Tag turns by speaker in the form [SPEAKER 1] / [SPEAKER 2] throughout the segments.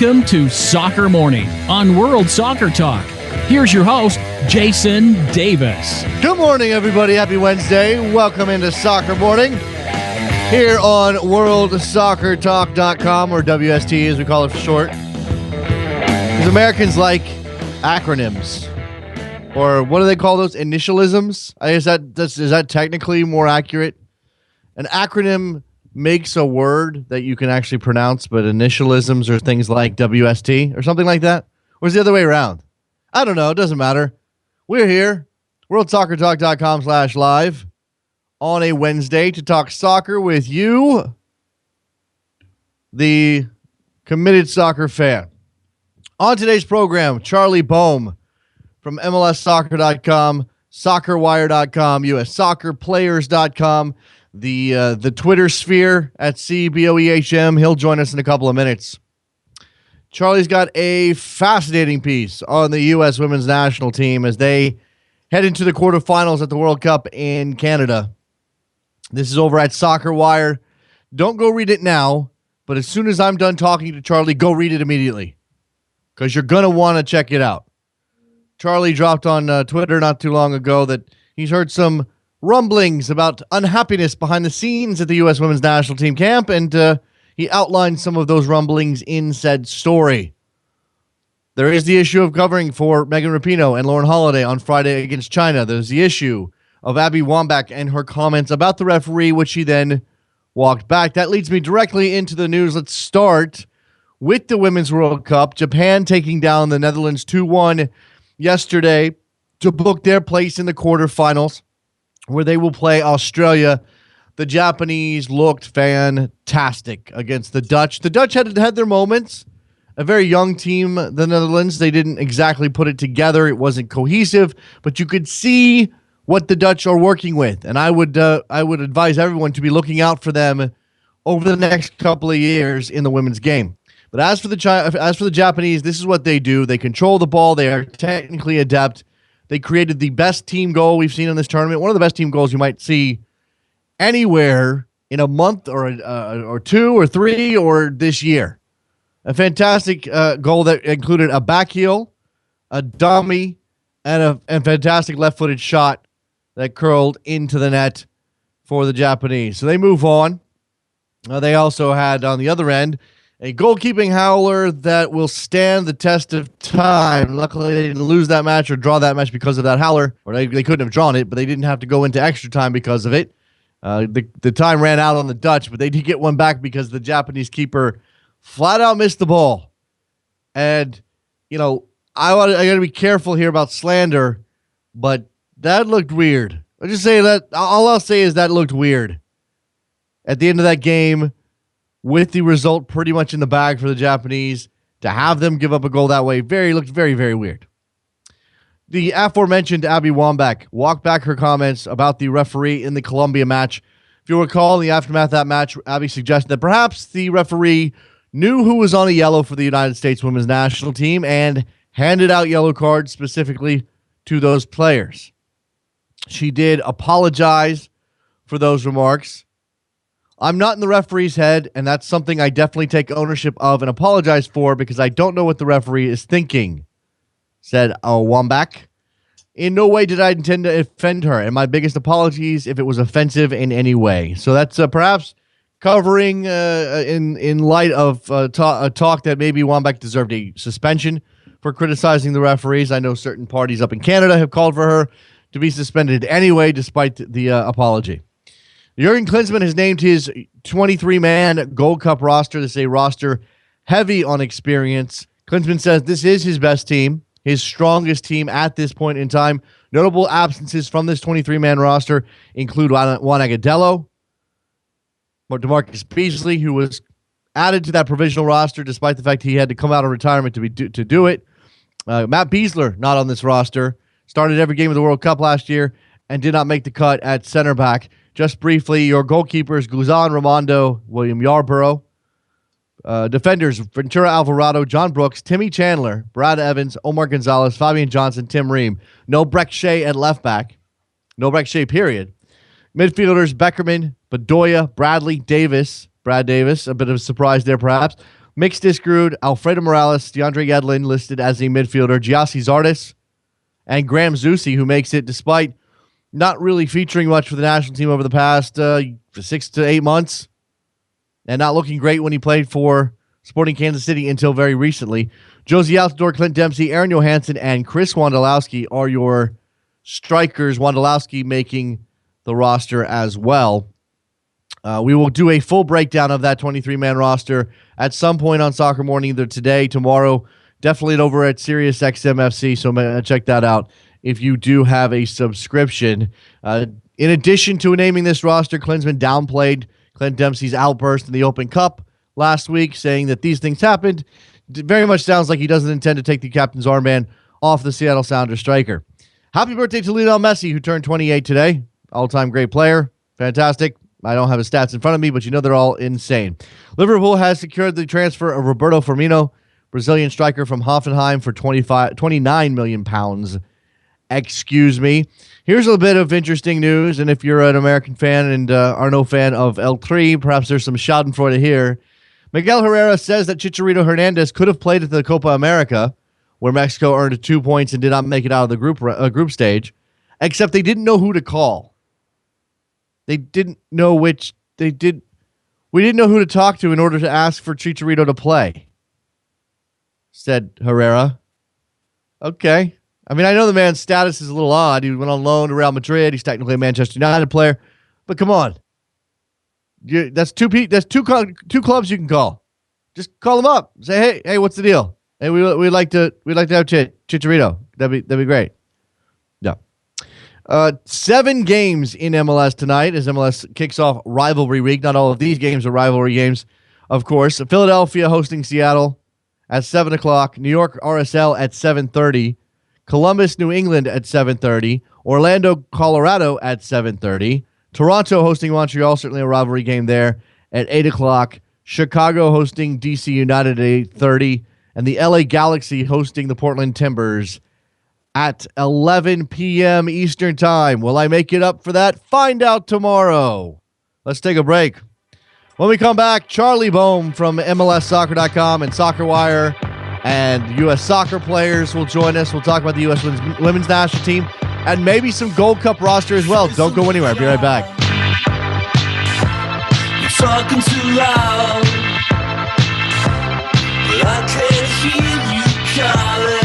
[SPEAKER 1] Welcome to Soccer Morning on World Soccer Talk. Here's your host, Jason Davis.
[SPEAKER 2] Good morning, everybody. Happy Wednesday. Welcome into Soccer Morning here on WorldSoccerTalk.com, or WST as we call it for short. Because Americans like acronyms. Or what do they call those? Initialisms? Is that technically more accurate? An acronym makes a word that you can actually pronounce, but initialisms are things like WST or something like that? Or is it the other way around? I don't know. It doesn't matter. We're here, worldsoccertalk.com/live on a Wednesday to talk soccer with you, the committed soccer fan. On today's program, Charlie Boehm from MLSsoccer.com, SoccerWire.com, USSoccerPlayers.com, the Twitter sphere at CBOEHM. He'll join us in a couple of minutes. Charlie's got a fascinating piece on the U.S. women's national team as they head into the quarterfinals at the World Cup in Canada. This is over at Soccer Wire. Don't go read it now, but as soon as I'm done talking to Charlie, go read it immediately because you're going to want to check it out. Charlie dropped on Twitter not too long ago that he's heard some rumblings about unhappiness behind the scenes at the U.S. women's national team camp, and he outlined some of those rumblings in said story. There is the issue of covering for Megan Rapinoe and Lauren Holiday on Friday against China. There's the issue of Abby Wambach and her comments about the referee, which she then walked back. That leads me directly into the news. Let's start with the Women's World Cup. Japan taking down the Netherlands 2-1 yesterday to book their place in the quarterfinals, where they will play Australia. The Japanese looked fantastic against the Dutch. The Dutch had their moments. A very young team, the Netherlands. They didn't exactly put it together. It wasn't cohesive, but you could see what the Dutch are working with. And I would advise everyone to be looking out for them over the next couple of years in the women's game. But as for the Japanese, this is what they do. They control the ball. They are technically adept. They created the best team goal we've seen in this tournament. One of the best team goals you might see anywhere in a month or two or three or this year. A fantastic goal that included a back heel, a dummy, and a fantastic left-footed shot that curled into the net for the Japanese. So they move on. They also had on the other end a goalkeeping howler that will stand the test of time. Luckily, they didn't lose that match or draw that match because of that howler, or they couldn't have drawn it, but they didn't have to go into extra time because of it. The time ran out on the Dutch, but they did get one back because the Japanese keeper flat out missed the ball. And, I got to be careful here about slander, but that looked weird. I'll just say that. All I'll say is that looked weird. At the end of that game, with the result pretty much in the bag for the Japanese, to have them give up a goal that way looked very, very weird. The aforementioned Abby Wambach walked back her comments about the referee in the Colombia match. If you recall, in the aftermath of that match, Abby suggested that perhaps the referee knew who was on a yellow for the United States women's national team and handed out yellow cards specifically to those players. She did apologize for those remarks. I'm not in the referee's head, and that's something I definitely take ownership of and apologize for because I don't know what the referee is thinking, said Wambach. In no way did I intend to offend her, and my biggest apologies if it was offensive in any way. So that's perhaps covering in light of a talk that maybe Wambach deserved a suspension for criticizing the referees. I know certain parties up in Canada have called for her to be suspended anyway, despite the apology. Jurgen Klinsmann has named his 23-man Gold Cup roster. This is a roster heavy on experience. Klinsmann says this is his best team, his strongest team at this point in time. Notable absences from this 23-man roster include Juan Agudelo, DeMarcus Beasley, who was added to that provisional roster despite the fact he had to come out of retirement to do it. Matt Beasler, not on this roster, started every game of the World Cup last year and did not make the cut at center back. Just briefly, your goalkeepers, Guzan Raimondo, William Yarborough. Defenders, Ventura Alvarado, John Brooks, Timmy Chandler, Brad Evans, Omar Gonzalez, Fabian Johnson, Tim Ream. No Breck Shea at left back. No Breck Shea, period. Midfielders, Beckerman, Bedoya, Bradley, Davis. Brad Davis, a bit of a surprise there perhaps. Mix Diskerud, Alfredo Morales, DeAndre Yedlin listed as a midfielder, Giassi Zardes, and Graham Zusi, who makes it despite not really featuring much for the national team over the past 6 to 8 months and not looking great when he played for Sporting Kansas City until very recently. Josie Altidore, Clint Dempsey, Aaron Johansson, and Chris Wondolowski are your strikers. Wondolowski making the roster as well. We will do a full breakdown of that 23-man roster at some point on Soccer Morning, either today, tomorrow, definitely over at SiriusXM-FC, so check that out if you do have a subscription. In addition to naming this roster, Klinsmann downplayed Clint Dempsey's outburst in the Open Cup last week, saying that these things happened. It very much sounds like he doesn't intend to take the captain's armband off the Seattle Sounders striker. Happy birthday to Lionel Messi, who turned 28 today. All-time great player. Fantastic. I don't have his stats in front of me, but you know they're all insane. Liverpool has secured the transfer of Roberto Firmino, Brazilian striker from Hoffenheim, for 29 million pounds. Excuse me. Here's a bit of interesting news, and if you're an American fan and are no fan of El Tri, perhaps there's some schadenfreude here. Miguel Herrera says that Chicharito Hernandez could have played at the Copa America, where Mexico earned 2 points and did not make it out of the group stage, except they didn't know who to call. They didn't know we didn't know who to talk to in order to ask for Chicharito to play, said Herrera. Okay. I mean, I know the man's status is a little odd. He went on loan to Real Madrid. He's technically a Manchester United player, but come on. That's two clubs you can call. Just call them up. Say, hey, what's the deal? Hey, we'd like to have Chicharito. That'd be great. Yeah. 7 games in MLS tonight as MLS kicks off rivalry week. Not all of these games are rivalry games, of course. Philadelphia hosting Seattle at 7 o'clock. New York RSL at 7:30. Columbus, New England at 7:30. Orlando, Colorado at 7:30. Toronto hosting Montreal, certainly a rivalry game there, at 8 o'clock. Chicago hosting DC United at 8:30. And the LA Galaxy hosting the Portland Timbers at 11 p.m. Eastern Time. Will I make it up for that? Find out tomorrow. Let's take a break. When we come back, Charlie Boehm from MLSsoccer.com and Soccer Wire and U.S. soccer players will join us. We'll talk about the U.S. women's national team and maybe some Gold Cup roster as well. Don't go anywhere. I'll be right back.
[SPEAKER 3] You're talking too loud, but I can't hear you calling.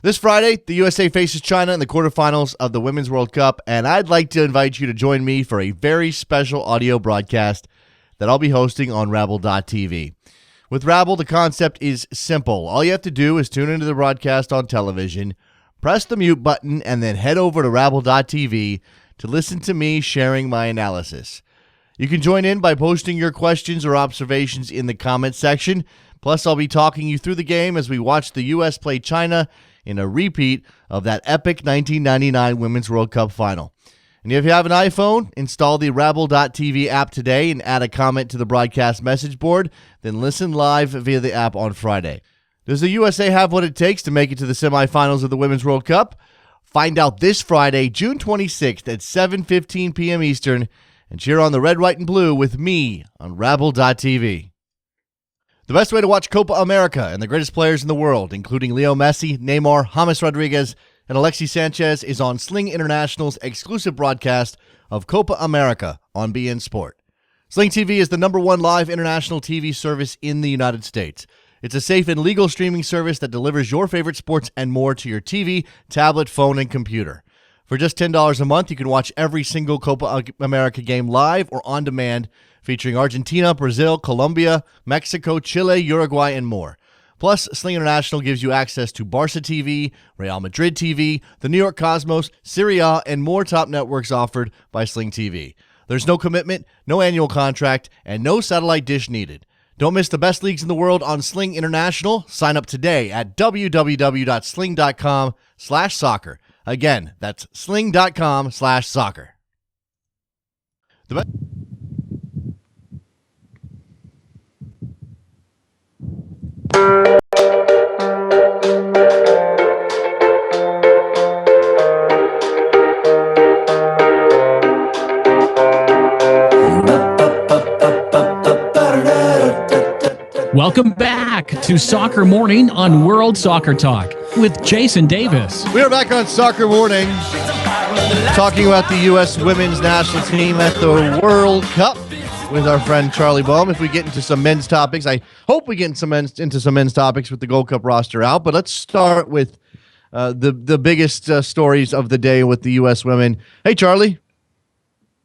[SPEAKER 2] This Friday, the USA faces China in the quarterfinals of the Women's World Cup, and I'd like to invite you to join me for a very special audio broadcast that I'll be hosting on Rabble.tv. With Rabble, the concept is simple. All you have to do is tune into the broadcast on television, press the mute button, and then head over to Rabble.tv to listen to me sharing my analysis. You can join in by posting your questions or observations in the comments section. Plus, I'll be talking you through the game as we watch the U.S. play China in a repeat of that epic 1999 Women's World Cup final. And if you have an iPhone, install the Rabble.tv app today and add a comment to the broadcast message board, then listen live via the app on Friday. Does the USA have what it takes to make it to the semifinals of the Women's World Cup? Find out this Friday, June 26th at 7:15 p.m. Eastern, and cheer on the red, white, and blue with me on Rabble.tv. The best way to watch Copa America and the greatest players in the world, including Leo Messi, Neymar, James Rodriguez, and Alexis Sanchez, is on Sling International's exclusive broadcast of Copa America on beIN Sport. Sling TV is the #1 live international TV service in the United States. It's a safe and legal streaming service that delivers your favorite sports and more to your TV, tablet, phone, and computer. For just $10 a month, you can watch every single Copa America game live or on demand, featuring Argentina, Brazil, Colombia, Mexico, Chile, Uruguay, and more. Plus, Sling International gives you access to Barca TV, Real Madrid TV, the New York Cosmos, Serie A, and more top networks offered by Sling TV. There's no commitment, no annual contract, and no satellite dish needed. Don't miss the best leagues in the world on Sling International. Sign up today at www.sling.com/soccer. Again, that's sling.com/soccer.
[SPEAKER 1] Welcome back to Soccer Morning on World Soccer Talk with Jason Davis.
[SPEAKER 2] We are back on Soccer Morning, talking about the U.S. women's national team at the World Cup with our friend Charlie Boehm. If we get into some men's topics, I hope we get into some men's topics with the Gold Cup roster out. But let's start with the biggest stories of the day with the U.S. women. Hey, Charlie.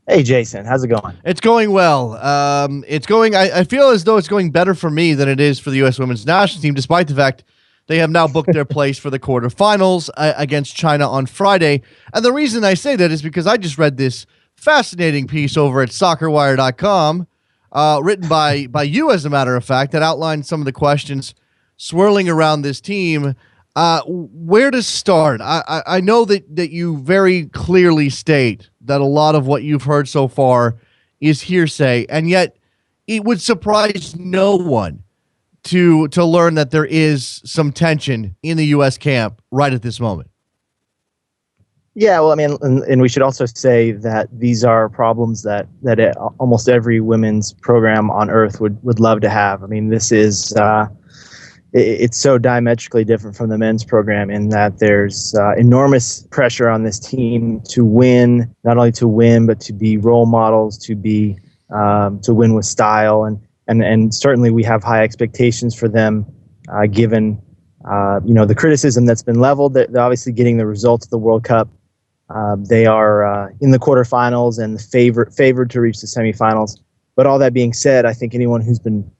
[SPEAKER 4] Hey, Jason. How's it going?
[SPEAKER 2] It's going well. I feel as though it's going better for me than it is for the U.S. women's national team, despite the fact they have now booked their place for the quarterfinals against China on Friday. And the reason I say that is because I just read this fascinating piece over at SoccerWire.com, written by you, as a matter of fact, that outlined some of the questions swirling around this team. Where to start? I know that you very clearly state that a lot of what you've heard so far is hearsay, and yet it would surprise no one to learn that there is some tension in the U.S. camp right at this moment.
[SPEAKER 4] Yeah, well, I mean, and we should also say that these are problems that almost every women's program on earth would love to have. I mean, this is it's so diametrically different from the men's program in that there's enormous pressure on this team to win, not only to win, but to be role models, to win with style. And certainly we have high expectations for them, given the criticism that's been leveled. They're obviously getting the results of the World Cup. They are in the quarterfinals and favored to reach the semifinals. But all that being said, I think anyone who's been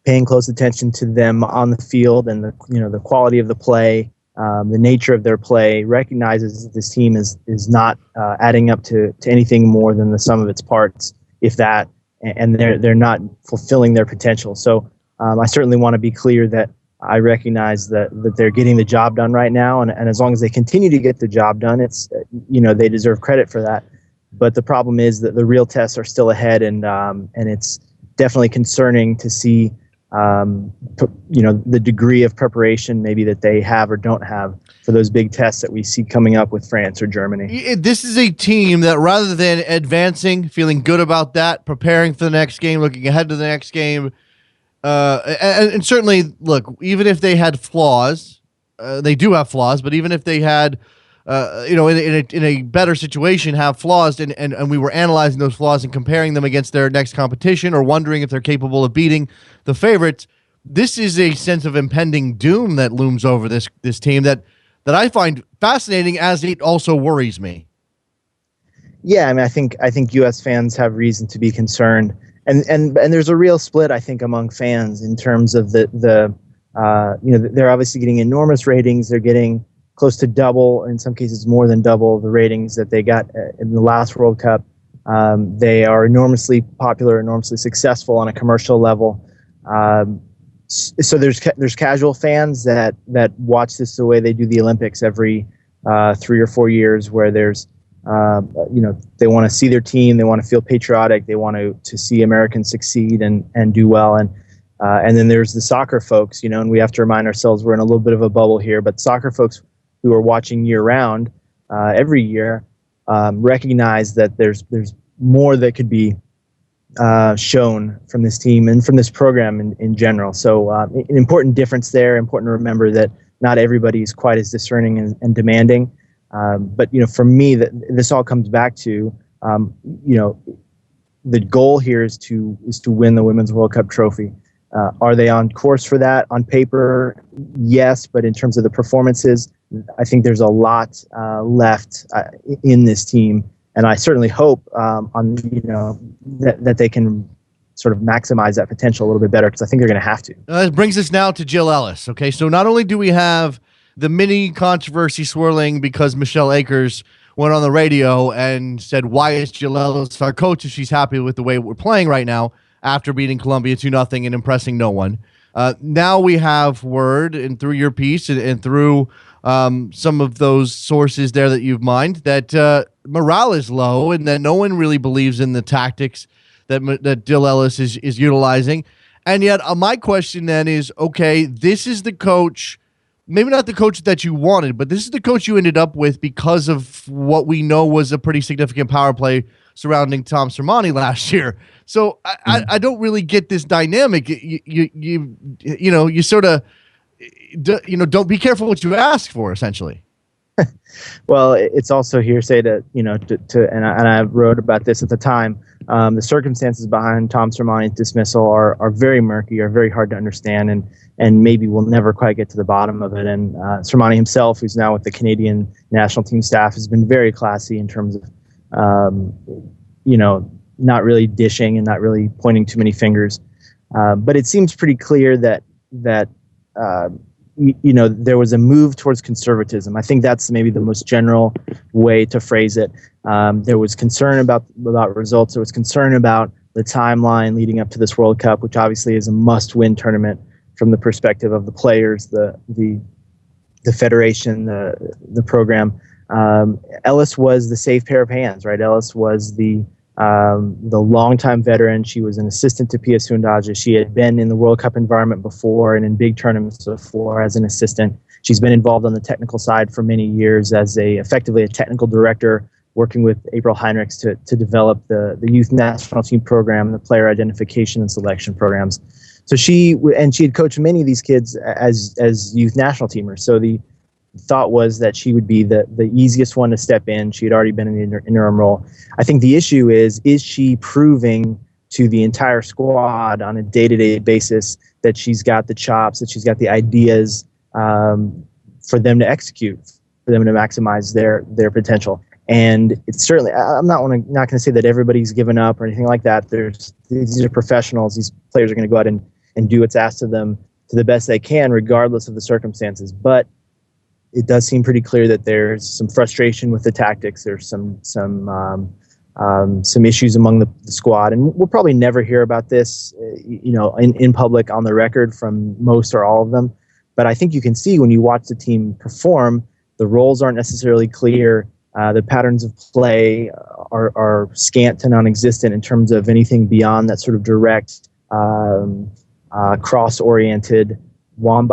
[SPEAKER 4] paying close attention to them on the field and the quality of the play, the nature of their play, recognizes that this team is not adding up to anything more than the sum of its parts, if that, and they're not fulfilling their potential. So I certainly want to be clear that I recognize that they're getting the job done right now, and as long as they continue to get the job done, it's they deserve credit for that. But the problem is that the real tests are still ahead, and it's definitely concerning to see the degree of preparation maybe that they have or don't have for those big tests that we see coming up with France or Germany.
[SPEAKER 2] This is a team that, rather than advancing, feeling good about that, preparing for the next game, looking ahead to the next game, and certainly, look, even if they had flaws, they do have flaws, but even if they had in a better situation, have flaws, and we were analyzing those flaws and comparing them against their next competition, or wondering if they're capable of beating the favorites. This is a sense of impending doom that looms over this team that I find fascinating, as it also worries me.
[SPEAKER 4] Yeah, I mean, I think U.S. fans have reason to be concerned, and there's a real split, I think, among fans in terms of they're obviously getting enormous ratings. They're getting close to double, in some cases more than double, the ratings that they got in the last World Cup. They are enormously popular, enormously successful on a commercial level. So there's casual fans that watch this the way they do the Olympics every 3 or 4 years, where there's they want to see their team, they want to feel patriotic, they want to see Americans succeed and do well, and then there's the soccer folks, and we have to remind ourselves we're in a little bit of a bubble here, but soccer folks who are watching year-round, every year, recognize that there's more that could be shown from this team and from this program in general. So an important difference there, important to remember that not everybody is quite as discerning and demanding. But for me, this all comes back to, the goal here is to win the Women's World Cup trophy. Are they on course for that? On paper, yes, but in terms of the performances, I think there's a lot left in this team, and I certainly hope that they can sort of maximize that potential a little bit better, because I think they're going to have to.
[SPEAKER 2] That brings us now to Jill Ellis. Okay, so not only do we have the mini controversy swirling because Michelle Akers went on the radio and said, "Why is Jill Ellis our coach if she's happy with the way we're playing right now?" after beating Colombia 2-0 and impressing no one. Now we have word, and through your piece and through some of those sources there that you've mined, that morale is low and that no one really believes in the tactics that Jill Ellis is utilizing. And yet my question then is, okay, this is the coach, maybe not the coach that you wanted, but this is the coach you ended up with because of what we know was a pretty significant power play surrounding Tom Sermanni last year. So I don't really get this dynamic. You sort of, don't be careful what you ask for, essentially.
[SPEAKER 4] Well, it's also hearsay and I wrote about this at the time. The circumstances behind Tom Sermanni's dismissal are very murky, are very hard to understand, and maybe we'll never quite get to the bottom of it. And Sermanni himself, who's now with the Canadian national team staff, has been very classy in terms of, not really dishing and not really pointing too many fingers. But it seems pretty clear that there was a move towards conservatism. I think that's maybe the most general way to phrase it. There was concern about results. There was concern about the timeline leading up to this World Cup, which obviously is a must-win tournament from the perspective of the players, the federation, the program. Ellis was the safe pair of hands, right? Ellis was the longtime veteran. She was an assistant to Pia Sundhage. She had been in the World Cup environment before and in big tournaments before as an assistant. She's been involved on the technical side for many years as effectively a technical director, working with April Heinrichs to develop the youth national team program, the player identification and selection programs. So she had coached many of these kids as youth national teamers. So the thought was that she would be the easiest one to step in. She had already been in the interim role. I think the issue is she proving to the entire squad on a day-to-day basis that she's got the chops, that she's got the ideas for them to execute, for them to maximize their potential. And it's certainly, I'm not going to say that everybody's given up or anything like that. These are professionals. These players are going to go out and do what's asked of them to the best they can, regardless of the circumstances. But it does seem pretty clear that there's some frustration with the tactics. There's some issues among the squad, and we'll probably never hear about this, in public on the record from most or all of them. But I think you can see when you watch the team perform, the roles aren't necessarily clear. The patterns of play are scant to non-existent in terms of anything beyond that sort of direct, cross-oriented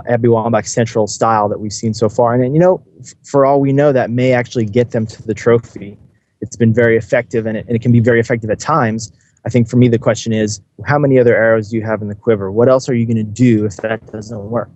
[SPEAKER 4] Abby Wambach central style that we've seen so far. And for all we know, that may actually get them to the trophy. It's been very effective, and it can be very effective at times. I think for me, the question is, how many other arrows do you have in the quiver? What else are you going to do if that doesn't work?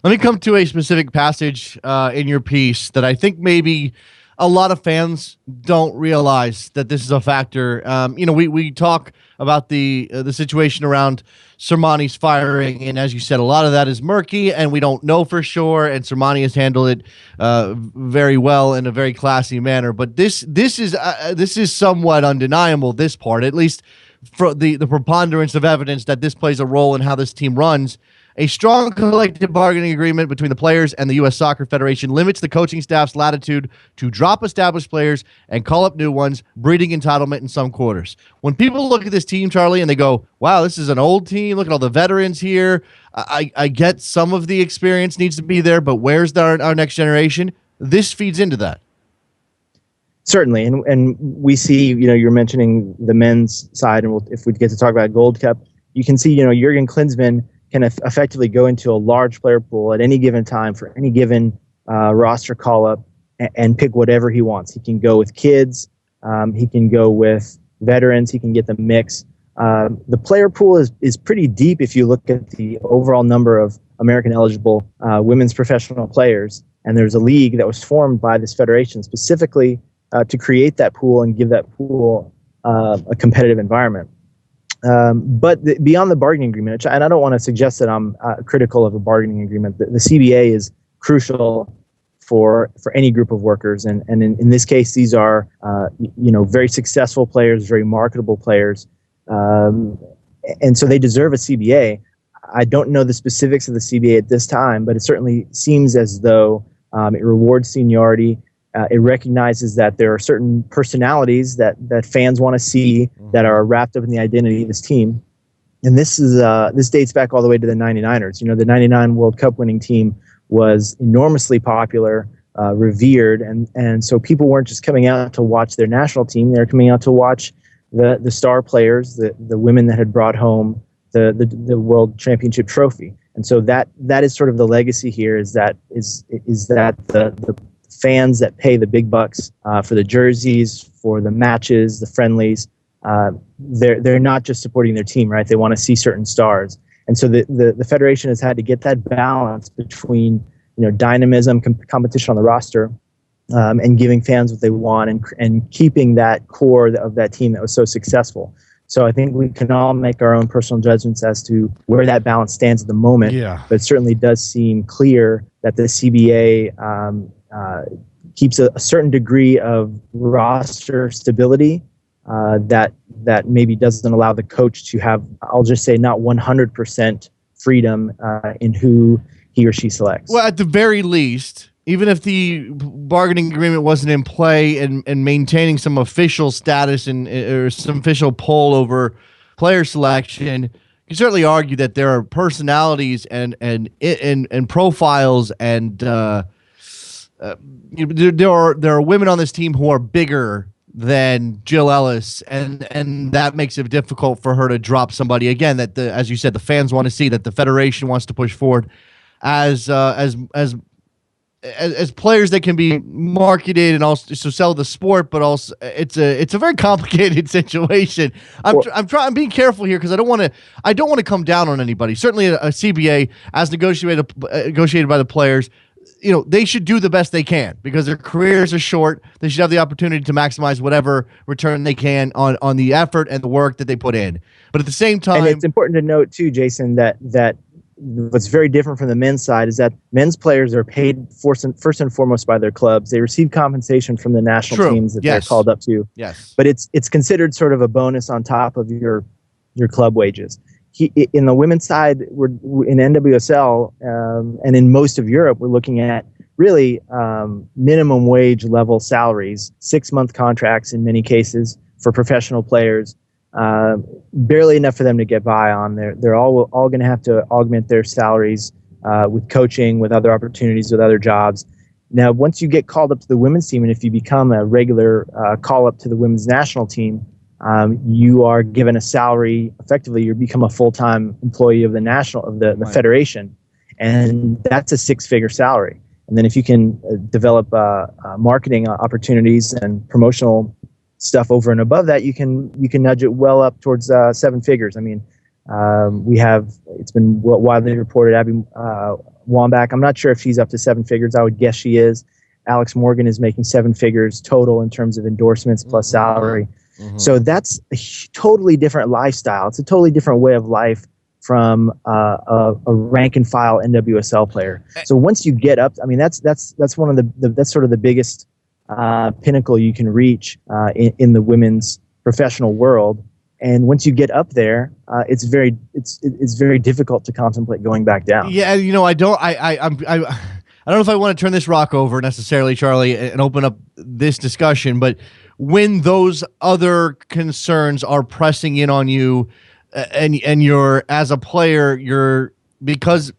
[SPEAKER 2] Let me come to a specific passage in your piece that I think maybe a lot of fans don't realize that this is a factor. We talk about the situation around Sermanni's firing, and as you said, a lot of that is murky, and we don't know for sure. And Sermanni has handled it very well in a very classy manner. But this is somewhat undeniable. This part, at least, for the preponderance of evidence that this plays a role in how this team runs. A strong collective bargaining agreement between the players and the U.S. Soccer Federation limits the coaching staff's latitude to drop established players and call up new ones, breeding entitlement in some quarters. When people look at this team, Charlie, and they go, wow, this is an old team. Look at all the veterans here. I get some of the experience needs to be there, but where's our next generation? This feeds into that.
[SPEAKER 4] Certainly, and we see, you're mentioning the men's side, and if we get to talk about Gold Cup, you can see, Jurgen Klinsmann can effectively go into a large player pool at any given time for any given roster call-up and pick whatever he wants. He can go with kids. He can go with veterans. He can get the mix. The player pool is pretty deep if you look at the overall number of American-eligible women's professional players. And there's a league that was formed by this federation specifically to create that pool and give that pool a competitive environment. But beyond the bargaining agreement, and I don't want to suggest that I'm critical of a bargaining agreement, the CBA is crucial for any group of workers. And in this case, these are, very successful players, very marketable players. And so they deserve a CBA. I don't know the specifics of the CBA at this time, but it certainly seems as though it rewards seniority. It recognizes that there are certain personalities that fans want to see that are wrapped up in the identity of this team. And this dates back all the way to the 99ers. The 99 World Cup winning team was enormously popular, revered. And so people weren't just coming out to watch their national team. They were coming out to watch the star players, the women that had brought home the World Championship trophy. And so that is sort of the legacy here is that the fans that pay the big bucks for the jerseys, for the matches, the friendlies. They're not just supporting their team, right? They want to see certain stars, and so the federation has had to get that balance between dynamism, competition on the roster, and giving fans what they want, and keeping that core of that team that was so successful. So I think we can all make our own personal judgments as to where that balance stands at the moment.
[SPEAKER 2] Yeah.
[SPEAKER 4] But it certainly does seem clear that the CBA keeps a certain degree of roster stability that maybe doesn't allow the coach to have, I'll just say, not 100% freedom in who he or she selects.
[SPEAKER 2] Well, at the very least, even if the bargaining agreement wasn't in play and maintaining some official status or some official pull over player selection, you can certainly argue that there are personalities and profiles and there are women on this team who are bigger than Jill Ellis, and that makes it difficult for her to drop somebody again that as you said, the fans want to see, that the federation wants to push forward as players that can be marketed and also sell the sport, but also it's a very complicated situation. I'm being careful here because I don't want to come down on anybody. Certainly a CBA as negotiated by the players, they should do the best they can because their careers are short. They should have the opportunity to maximize whatever return they can on the effort and the work that they put in. But at the same time,
[SPEAKER 4] and it's important to note too, Jason, that what's very different from the men's side is that men's players are paid first and foremost by their clubs. They receive compensation from the national teams that they're called up to.
[SPEAKER 2] Yes.
[SPEAKER 4] But it's considered sort of a bonus on top of your club wages. In the women's side, we're in NWSL and in most of Europe, we're looking at really minimum wage level salaries, 6-month contracts in many cases for professional players. Barely enough for them to get by on. They're all going to have to augment their salaries with coaching, with other opportunities, with other jobs. Now, once you get called up to the women's team, and if you become a regular call up to the women's national team, you are given a salary. Effectively, you become a full-time employee of the federation, and that's a 6-figure salary. And then if you can develop marketing opportunities and promotional stuff over and above that, you can nudge it well up towards 7 figures. I mean, it's been widely reported, Abby Wambach, I'm not sure if she's up to 7 figures. I would guess she is. Alex Morgan is making 7 figures total in terms of endorsements plus salary. Mm-hmm. So that's a totally different lifestyle. It's a totally different way of life from a rank and file NWSL player. So once you get up, I mean, that's one of that's sort of the biggest pinnacle you can reach in the women's professional world. And once you get up there, it's very difficult to contemplate going back down.
[SPEAKER 2] Yeah, I don't know if I want to turn this rock over necessarily, Charlie, and open up this discussion, but when those other concerns are pressing in on you, and you're as a player, because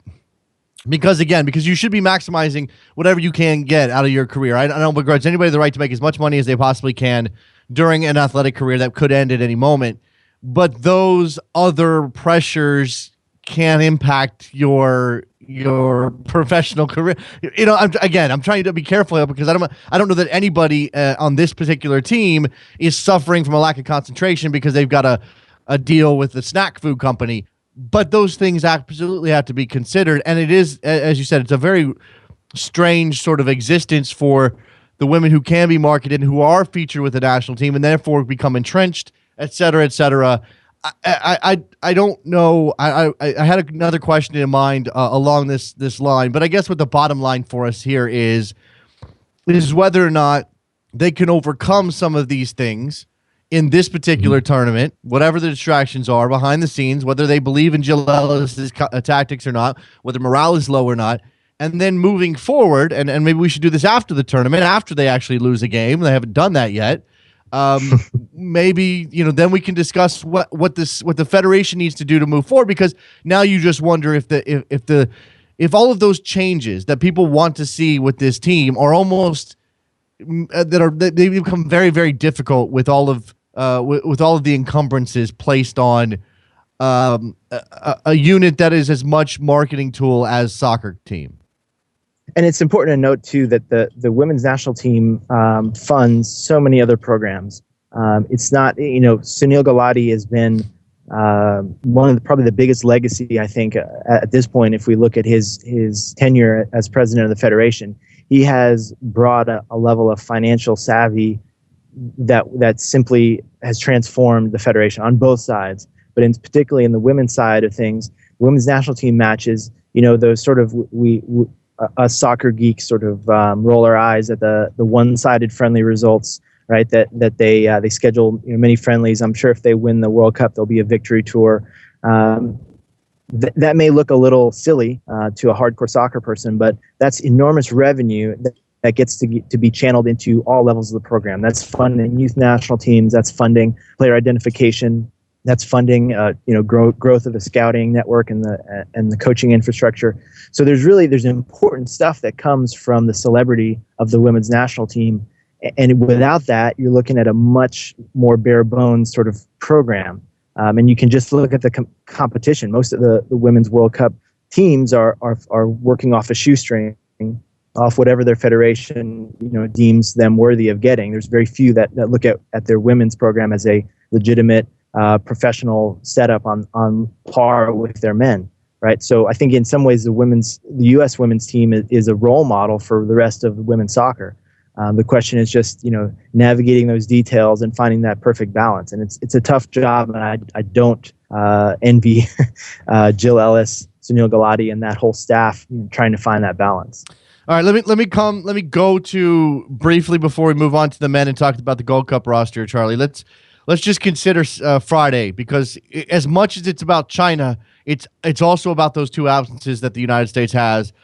[SPEAKER 2] you should be maximizing whatever you can get out of your career. I don't begrudge anybody the right to make as much money as they possibly can during an athletic career that could end at any moment. But those other pressures can impact your professional career. I'm trying to be careful because I don't know that anybody on this particular team is suffering from a lack of concentration because they've got a deal with the snack food company. But those things absolutely have to be considered. And it is, as you said, it's a very strange sort of existence for the women who can be marketed and who are featured with the national team and therefore become entrenched, et cetera, et cetera. I don't know. I had another question in mind along this line, but I guess what the bottom line for us here is whether or not they can overcome some of these things in this particular tournament, whatever the distractions are behind the scenes, whether they believe in Jill Ellis' tactics or not, whether morale is low or not, and then moving forward, and maybe we should do this after the tournament, after they actually lose a game. They haven't done that yet. Maybe then we can discuss what the federation needs to do to move forward, because now you just wonder if all of those changes that people want to see with this team are almost they become very, very difficult with all of the encumbrances placed on a unit that is as much marketing tool as soccer team.
[SPEAKER 4] And it's important to note too that the women's national team funds so many other programs. It's not, Sunil Gulati has been one of probably the biggest legacy, I think, at this point. If we look at his tenure as president of the federation, he has brought a level of financial savvy that simply has transformed the federation on both sides. But particularly in the women's side of things, women's national team matches, those sort of us soccer geeks sort of roll our eyes at the one-sided friendly results, right? That they schedule many friendlies. I'm sure if they win the World Cup, there'll be a victory tour. That may look a little silly to a hardcore soccer person, but that's enormous revenue that gets to be channeled into all levels of the program. That's funding youth national teams. That's funding player identification. That's funding, growth of the scouting network and the coaching infrastructure. So there's important stuff that comes from the celebrity of the women's national team, and without that, you're looking at a much more bare bones sort of program. And you can just look at the competition. Most of the women's World Cup teams are working off a shoestring, off whatever their federation deems them worthy of getting. There's very few that look at their women's program as a legitimate professional setup on par with their men, right? So I think in some ways the U.S. women's team is a role model for the rest of women's soccer. The question is just navigating those details and finding that perfect balance, and it's a tough job, and I don't envy Jill Ellis, Sunil Gulati, and that whole staff trying to find that balance.
[SPEAKER 2] All right, let me go to briefly before we move on to the men and talk about the Gold Cup roster, Charlie. Let's just consider Friday, because as much as it's about China, it's also about those two absences that the United States has.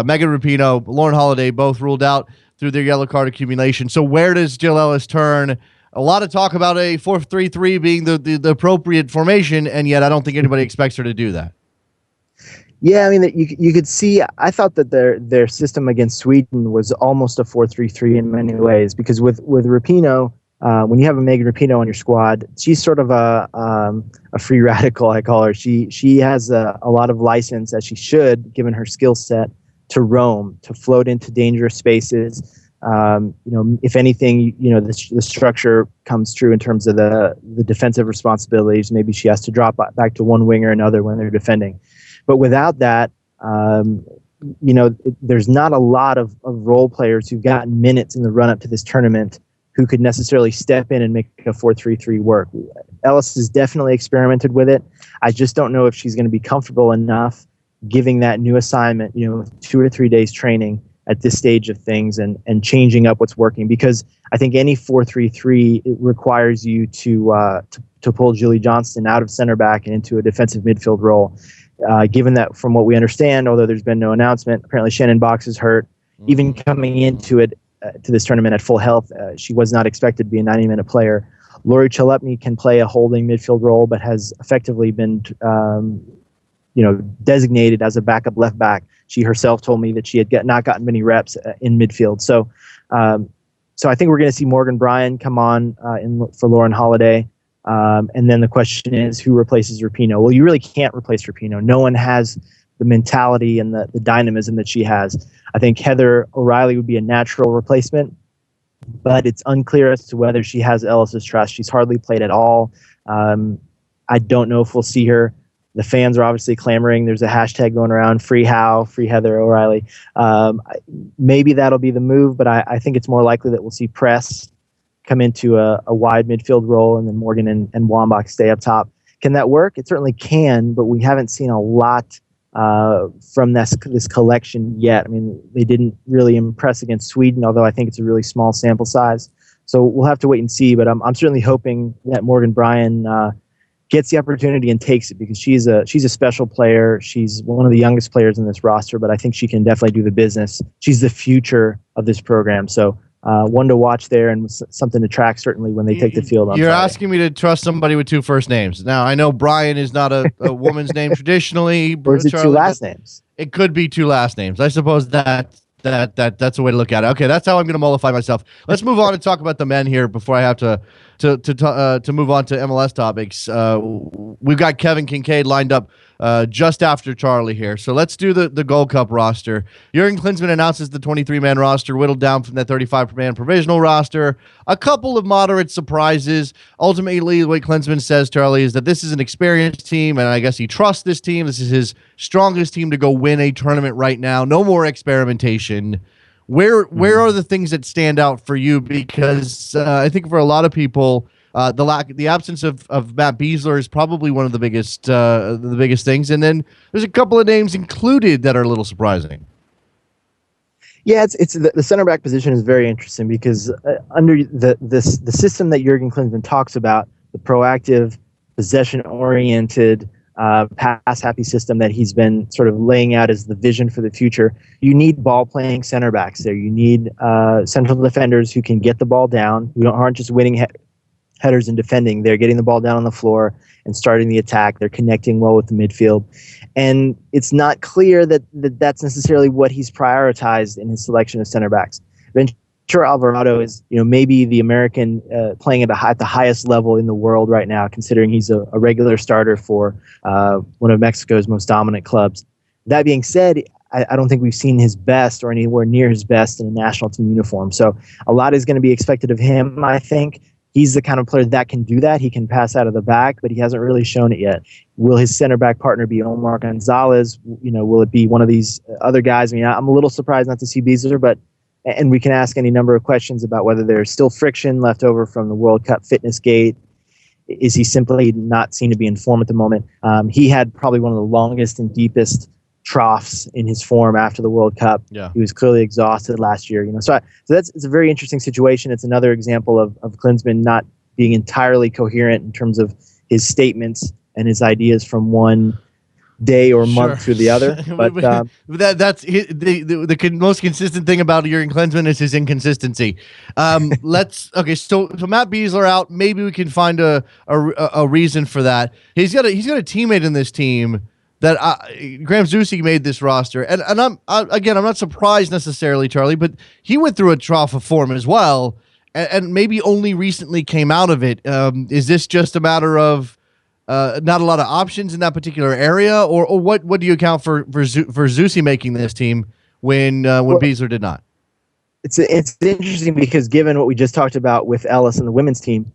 [SPEAKER 2] Megan Rapinoe, Lauren Holiday, both ruled out through their yellow card accumulation. So where does Jill Ellis turn? A lot of talk about a 4-3-3 being the appropriate formation, and yet I don't think anybody expects her to do that.
[SPEAKER 4] Yeah, I mean, you could see. I thought that their system against Sweden was almost a 4-3-3 in many ways, because with Rapinoe, when you have a Megan Rapinoe on your squad, she's sort of a free radical, I call her. She has a lot of license, as she should, given her skill set, to roam, to float into dangerous spaces. If anything, the structure comes true in terms of the defensive responsibilities. Maybe she has to drop back to one wing or another when they're defending. But without that, there's not a lot of role players who've gotten minutes in the run-up to this tournament who could necessarily step in and make a 4-3-3 work. Ellis has definitely experimented with it. I just don't know if she's going to be comfortable enough giving that new assignment, 2 or 3 days training at this stage of things and changing up what's working. Because I think any 4-3-3 requires you to pull Julie Johnston out of center back and into a defensive midfield role. Given that, from what we understand, although there's been no announcement, apparently Shannon Box is hurt. Even coming into it, to this tournament at full health, she was not expected to be a 90-minute player. Lori Chalupny can play a holding midfield role, but has effectively been designated as a backup left back. She herself told me that she had not gotten many reps in midfield. So I think we're going to see Morgan Bryan come on for Lauren Holiday. And then the question is, who replaces Rapinoe? Well, you really can't replace Rapinoe. No one has the mentality and the dynamism that she has. I think Heather O'Reilly would be a natural replacement, but it's unclear as to whether she has Ellis's trust. She's hardly played at all. I don't know if we'll see her. The fans are obviously clamoring. There's a hashtag going around, free Howe, free Heather O'Reilly. Maybe that'll be the move, but I think it's more likely that we'll see Press come into a wide midfield role, and then Morgan and Wambach stay up top. Can that work? It certainly can, but we haven't seen a lot from this collection yet. I mean, they didn't really impress against Sweden, although I think it's a really small sample size. So we'll have to wait and see, but I'm certainly hoping that Morgan Bryan gets the opportunity and takes it, because she's a special player. She's one of the youngest players in this roster, but I think she can definitely do the business. She's the future of this program. So one to watch there, and something to track certainly when they take the field on
[SPEAKER 2] You're
[SPEAKER 4] Friday.
[SPEAKER 2] asking me to trust somebody with two first names. Now, I know Brian is not a woman's name traditionally.
[SPEAKER 4] Or is it two last names?
[SPEAKER 2] It could be two last names. I suppose that's a way to look at it. Okay, that's how I'm going to mollify myself. Let's move on and talk about the men here before I have to to move on to MLS topics, we've got Kevin Kincaid lined up just after Charlie here. So let's do the Gold Cup roster. Jurgen Klinsmann announces the 23-man roster, whittled down from that 35-man provisional roster. A couple of moderate surprises. Ultimately, what Klinsmann says, Charlie, is that this is an experienced team, and I guess he trusts this team. This is his strongest team to go win a tournament right now. No more experimentation. Where are the things that stand out for you? Because I think for a lot of people, the absence of Matt Besler is probably one of the biggest things. And then there's a couple of names included that are a little surprising.
[SPEAKER 4] Yeah, it's the center back position is very interesting because under the system that Jurgen Klinsmann talks about, the proactive, possession oriented, pass happy system that he's been sort of laying out as the vision for the future, you need ball playing center backs there. You need central defenders who can get the ball down, who aren't just winning headers and defending. They're getting the ball down on the floor and starting the attack. They're connecting well with the midfield. And it's not clear that that's necessarily what he's prioritized in his selection of center backs. Ventura Alvarado is, maybe the American playing at the highest level in the world right now, considering he's a regular starter for one of Mexico's most dominant clubs. That being said, I don't think we've seen his best or anywhere near his best in a national team uniform. So a lot is going to be expected of him, I think. He's the kind of player that can do that. He can pass out of the back, but he hasn't really shown it yet. Will his center back partner be Omar Gonzalez? Will it be one of these other guys? I mean, I'm a little surprised not to see Besler, and we can ask any number of questions about whether there's still friction left over from the World Cup fitness gate. Is he simply not seen to be in form at the moment? He had probably one of the longest and deepest troughs in his form after the World Cup.
[SPEAKER 2] Yeah. He
[SPEAKER 4] was clearly exhausted last year. So it's a very interesting situation. It's another example of Klinsmann not being entirely coherent in terms of his statements and his ideas from one day or month to the other. But
[SPEAKER 2] that's the most consistent thing about Jurgen Klinsmann is his inconsistency. So Matt Besler out. Maybe we can find a reason for that. He's got a teammate in this team that Graham Zusi made this roster, and I'm not surprised necessarily, Charlie, but he went through a trough of form as well, and maybe only recently came out of it. Is this just a matter of not a lot of options in that particular area, or what do you account for Zusi making this team when Besler did not?
[SPEAKER 4] It's interesting because given what we just talked about with Ellis and the women's team,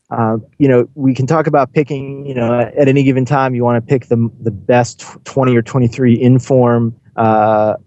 [SPEAKER 4] we can talk about picking, at any given time you want to pick the best 20 or 23 in-form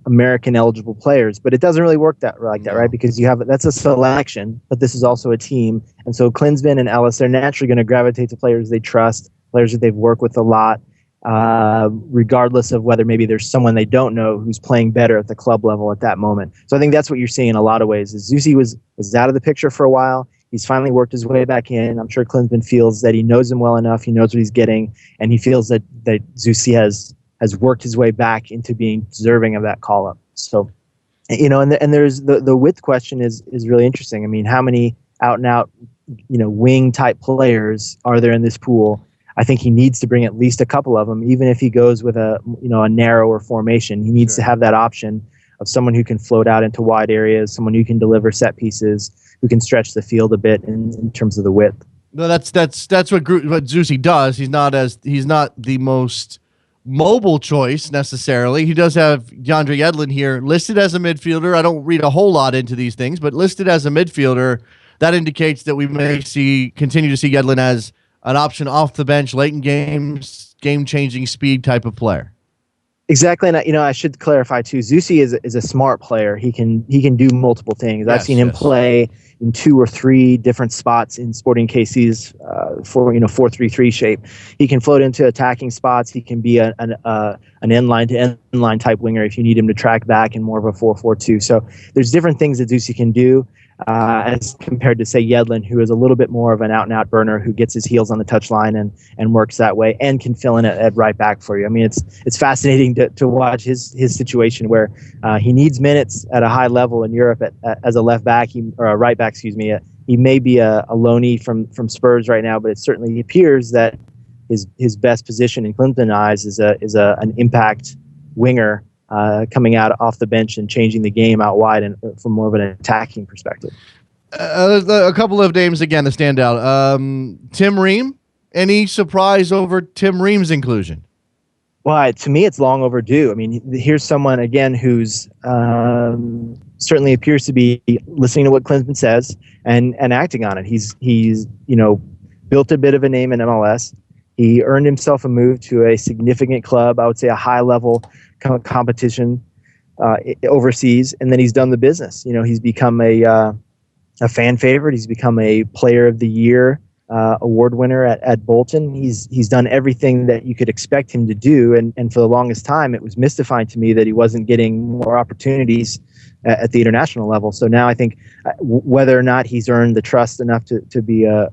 [SPEAKER 4] American eligible players, but it doesn't really work like that, right? Because that's a selection, but this is also a team. And so Klinsmann and Ellis, they're naturally going to gravitate to players they trust, players that they've worked with a lot, regardless of whether maybe there's someone they don't know who's playing better at the club level at that moment. So I think that's what you're seeing in a lot of ways. Is Zusi was out of the picture for a while. He's finally worked his way back in. I'm sure Klinsmann feels that he knows him well enough. He knows what he's getting, and he feels that Zusi has worked his way back into being deserving of that call up. So, and there's the width question is really interesting. I mean, how many out and out, wing type players are there in this pool? I think he needs to bring at least a couple of them, even if he goes with a narrower formation. He needs to have that option of someone who can float out into wide areas, someone who can deliver set pieces, who can stretch the field a bit in terms of the width.
[SPEAKER 2] No, that's what Zusi does. He's not the most mobile choice necessarily. He does have DeAndre Yedlin here listed as a midfielder. I don't read a whole lot into these things, but listed as a midfielder, that indicates that we may continue to see Yedlin as an option off the bench, late in games, game-changing speed type of player.
[SPEAKER 4] Exactly, and I should clarify too. Zusi is a smart player. He can do multiple things. I've seen him play in 2 or 3 different spots in Sporting KC's 4-3-3 shape. He can float into attacking spots. He can be an end line to end line type winger if you need him to track back in more of a 4-4-2. So there's different things that Zusi can do. As compared to, say, Yedlin, who is a little bit more of an out-and-out burner who gets his heels on the touchline and works that way and can fill in at right back for you. I mean, it's fascinating to watch his situation where he needs minutes at a high level in Europe as a left back or a right back. Excuse me. He may be a loanee from Spurs right now, but it certainly appears that his best position in Klinsmann's eyes is an impact winger. Coming out off the bench and changing the game out wide and from more of an attacking perspective.
[SPEAKER 2] A couple of names again to stand out. Tim Ream. Any surprise over Tim Ream's inclusion?
[SPEAKER 4] Well, to me, it's long overdue. I mean, here's someone again who's certainly appears to be listening to what Klinsmann says and acting on it. He's built a bit of a name in MLS. He earned himself a move to a significant club. I would say a high level competition overseas, and then he's done the business. He's become a fan favorite. He's become a Player of the Year award winner at Bolton. He's done everything that you could expect him to do, and for the longest time, it was mystifying to me that he wasn't getting more opportunities at the international level. So now I think whether or not he's earned the trust enough to be a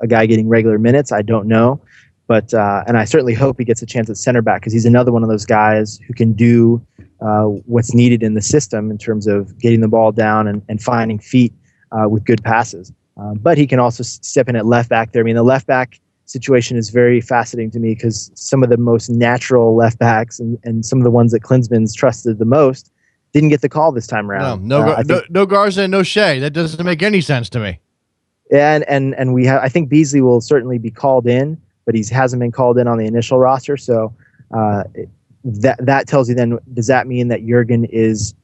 [SPEAKER 4] guy getting regular minutes, I don't know. But and I certainly hope he gets a chance at center back, because he's another one of those guys who can do what's needed in the system in terms of getting the ball down and finding feet with good passes. But he can also step in at left back there. I mean, the left back situation is very fascinating to me, because some of the most natural left backs and some of the ones that Klinsmann's trusted the most didn't get the call this time around.
[SPEAKER 2] No Garza and no Shea. That doesn't make any sense to me.
[SPEAKER 4] And we have. I think Beasley will certainly be called in, but he hasn't been called in on the initial roster. So that tells you then, does that mean that Jurgen is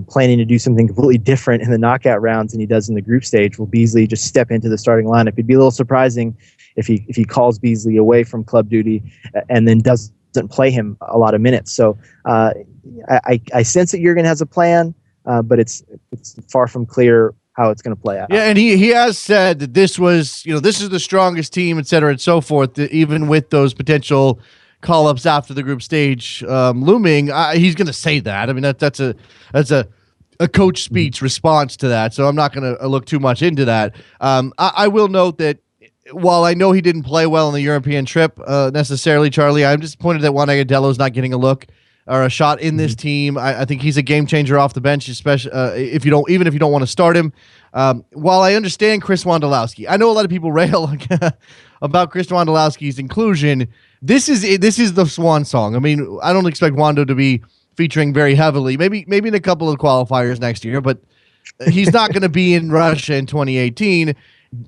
[SPEAKER 4] planning to do something completely different in the knockout rounds than he does in the group stage? Will Beasley just step into the starting lineup? It'd be a little surprising if he calls Beasley away from club duty and then doesn't play him a lot of minutes. So I sense that Jurgen has a plan, but it's far from clear how it's going to play out.
[SPEAKER 2] Yeah, and he has said that this was, this is the strongest team, et cetera, and so forth, even with those potential call-ups after the group stage looming. He's going to say that. I mean, that's a coach speech response to that, so I'm not going to look too much into that. I will note that while I know he didn't play well on the European trip necessarily, Charlie, I'm disappointed that Juan Agadello's not getting a look or a shot in this team. I think he's a game changer off the bench, especially if you don't want to start him. While I understand Chris Wondolowski, I know a lot of people rail about Chris Wondolowski's inclusion. This is the swan song. I mean, I don't expect Wando to be featuring very heavily. Maybe in a couple of qualifiers next year, but he's not going to be in Russia in 2018.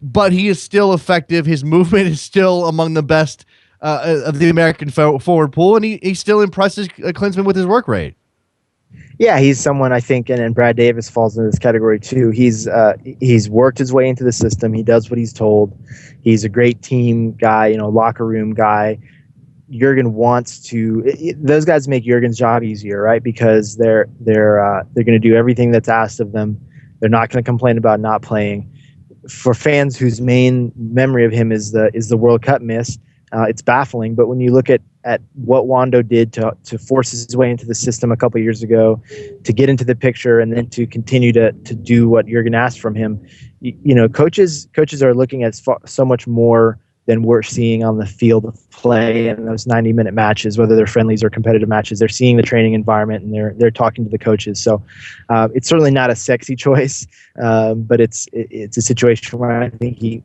[SPEAKER 2] But he is still effective. His movement is still among the best of the American forward pool, and he still impresses Klinsmann with his work rate.
[SPEAKER 4] Yeah, he's someone I think, and Brad Davis falls into this category too. He's worked his way into the system. He does what he's told. He's a great team guy, locker room guy. Jurgen wants to. Those guys make Jurgen's job easier, right? Because they're going to do everything that's asked of them. They're not going to complain about not playing. For fans whose main memory of him is the World Cup miss, it's baffling. But when you look at what Wando did to force his way into the system a couple of years ago, to get into the picture, and then to continue to do what Jurgen asked from him, coaches are looking at so much more than we're seeing on the field of play in those 90-minute matches, whether they're friendlies or competitive matches. They're seeing the training environment, and they're talking to the coaches. So it's certainly not a sexy choice, but it's a situation where I think he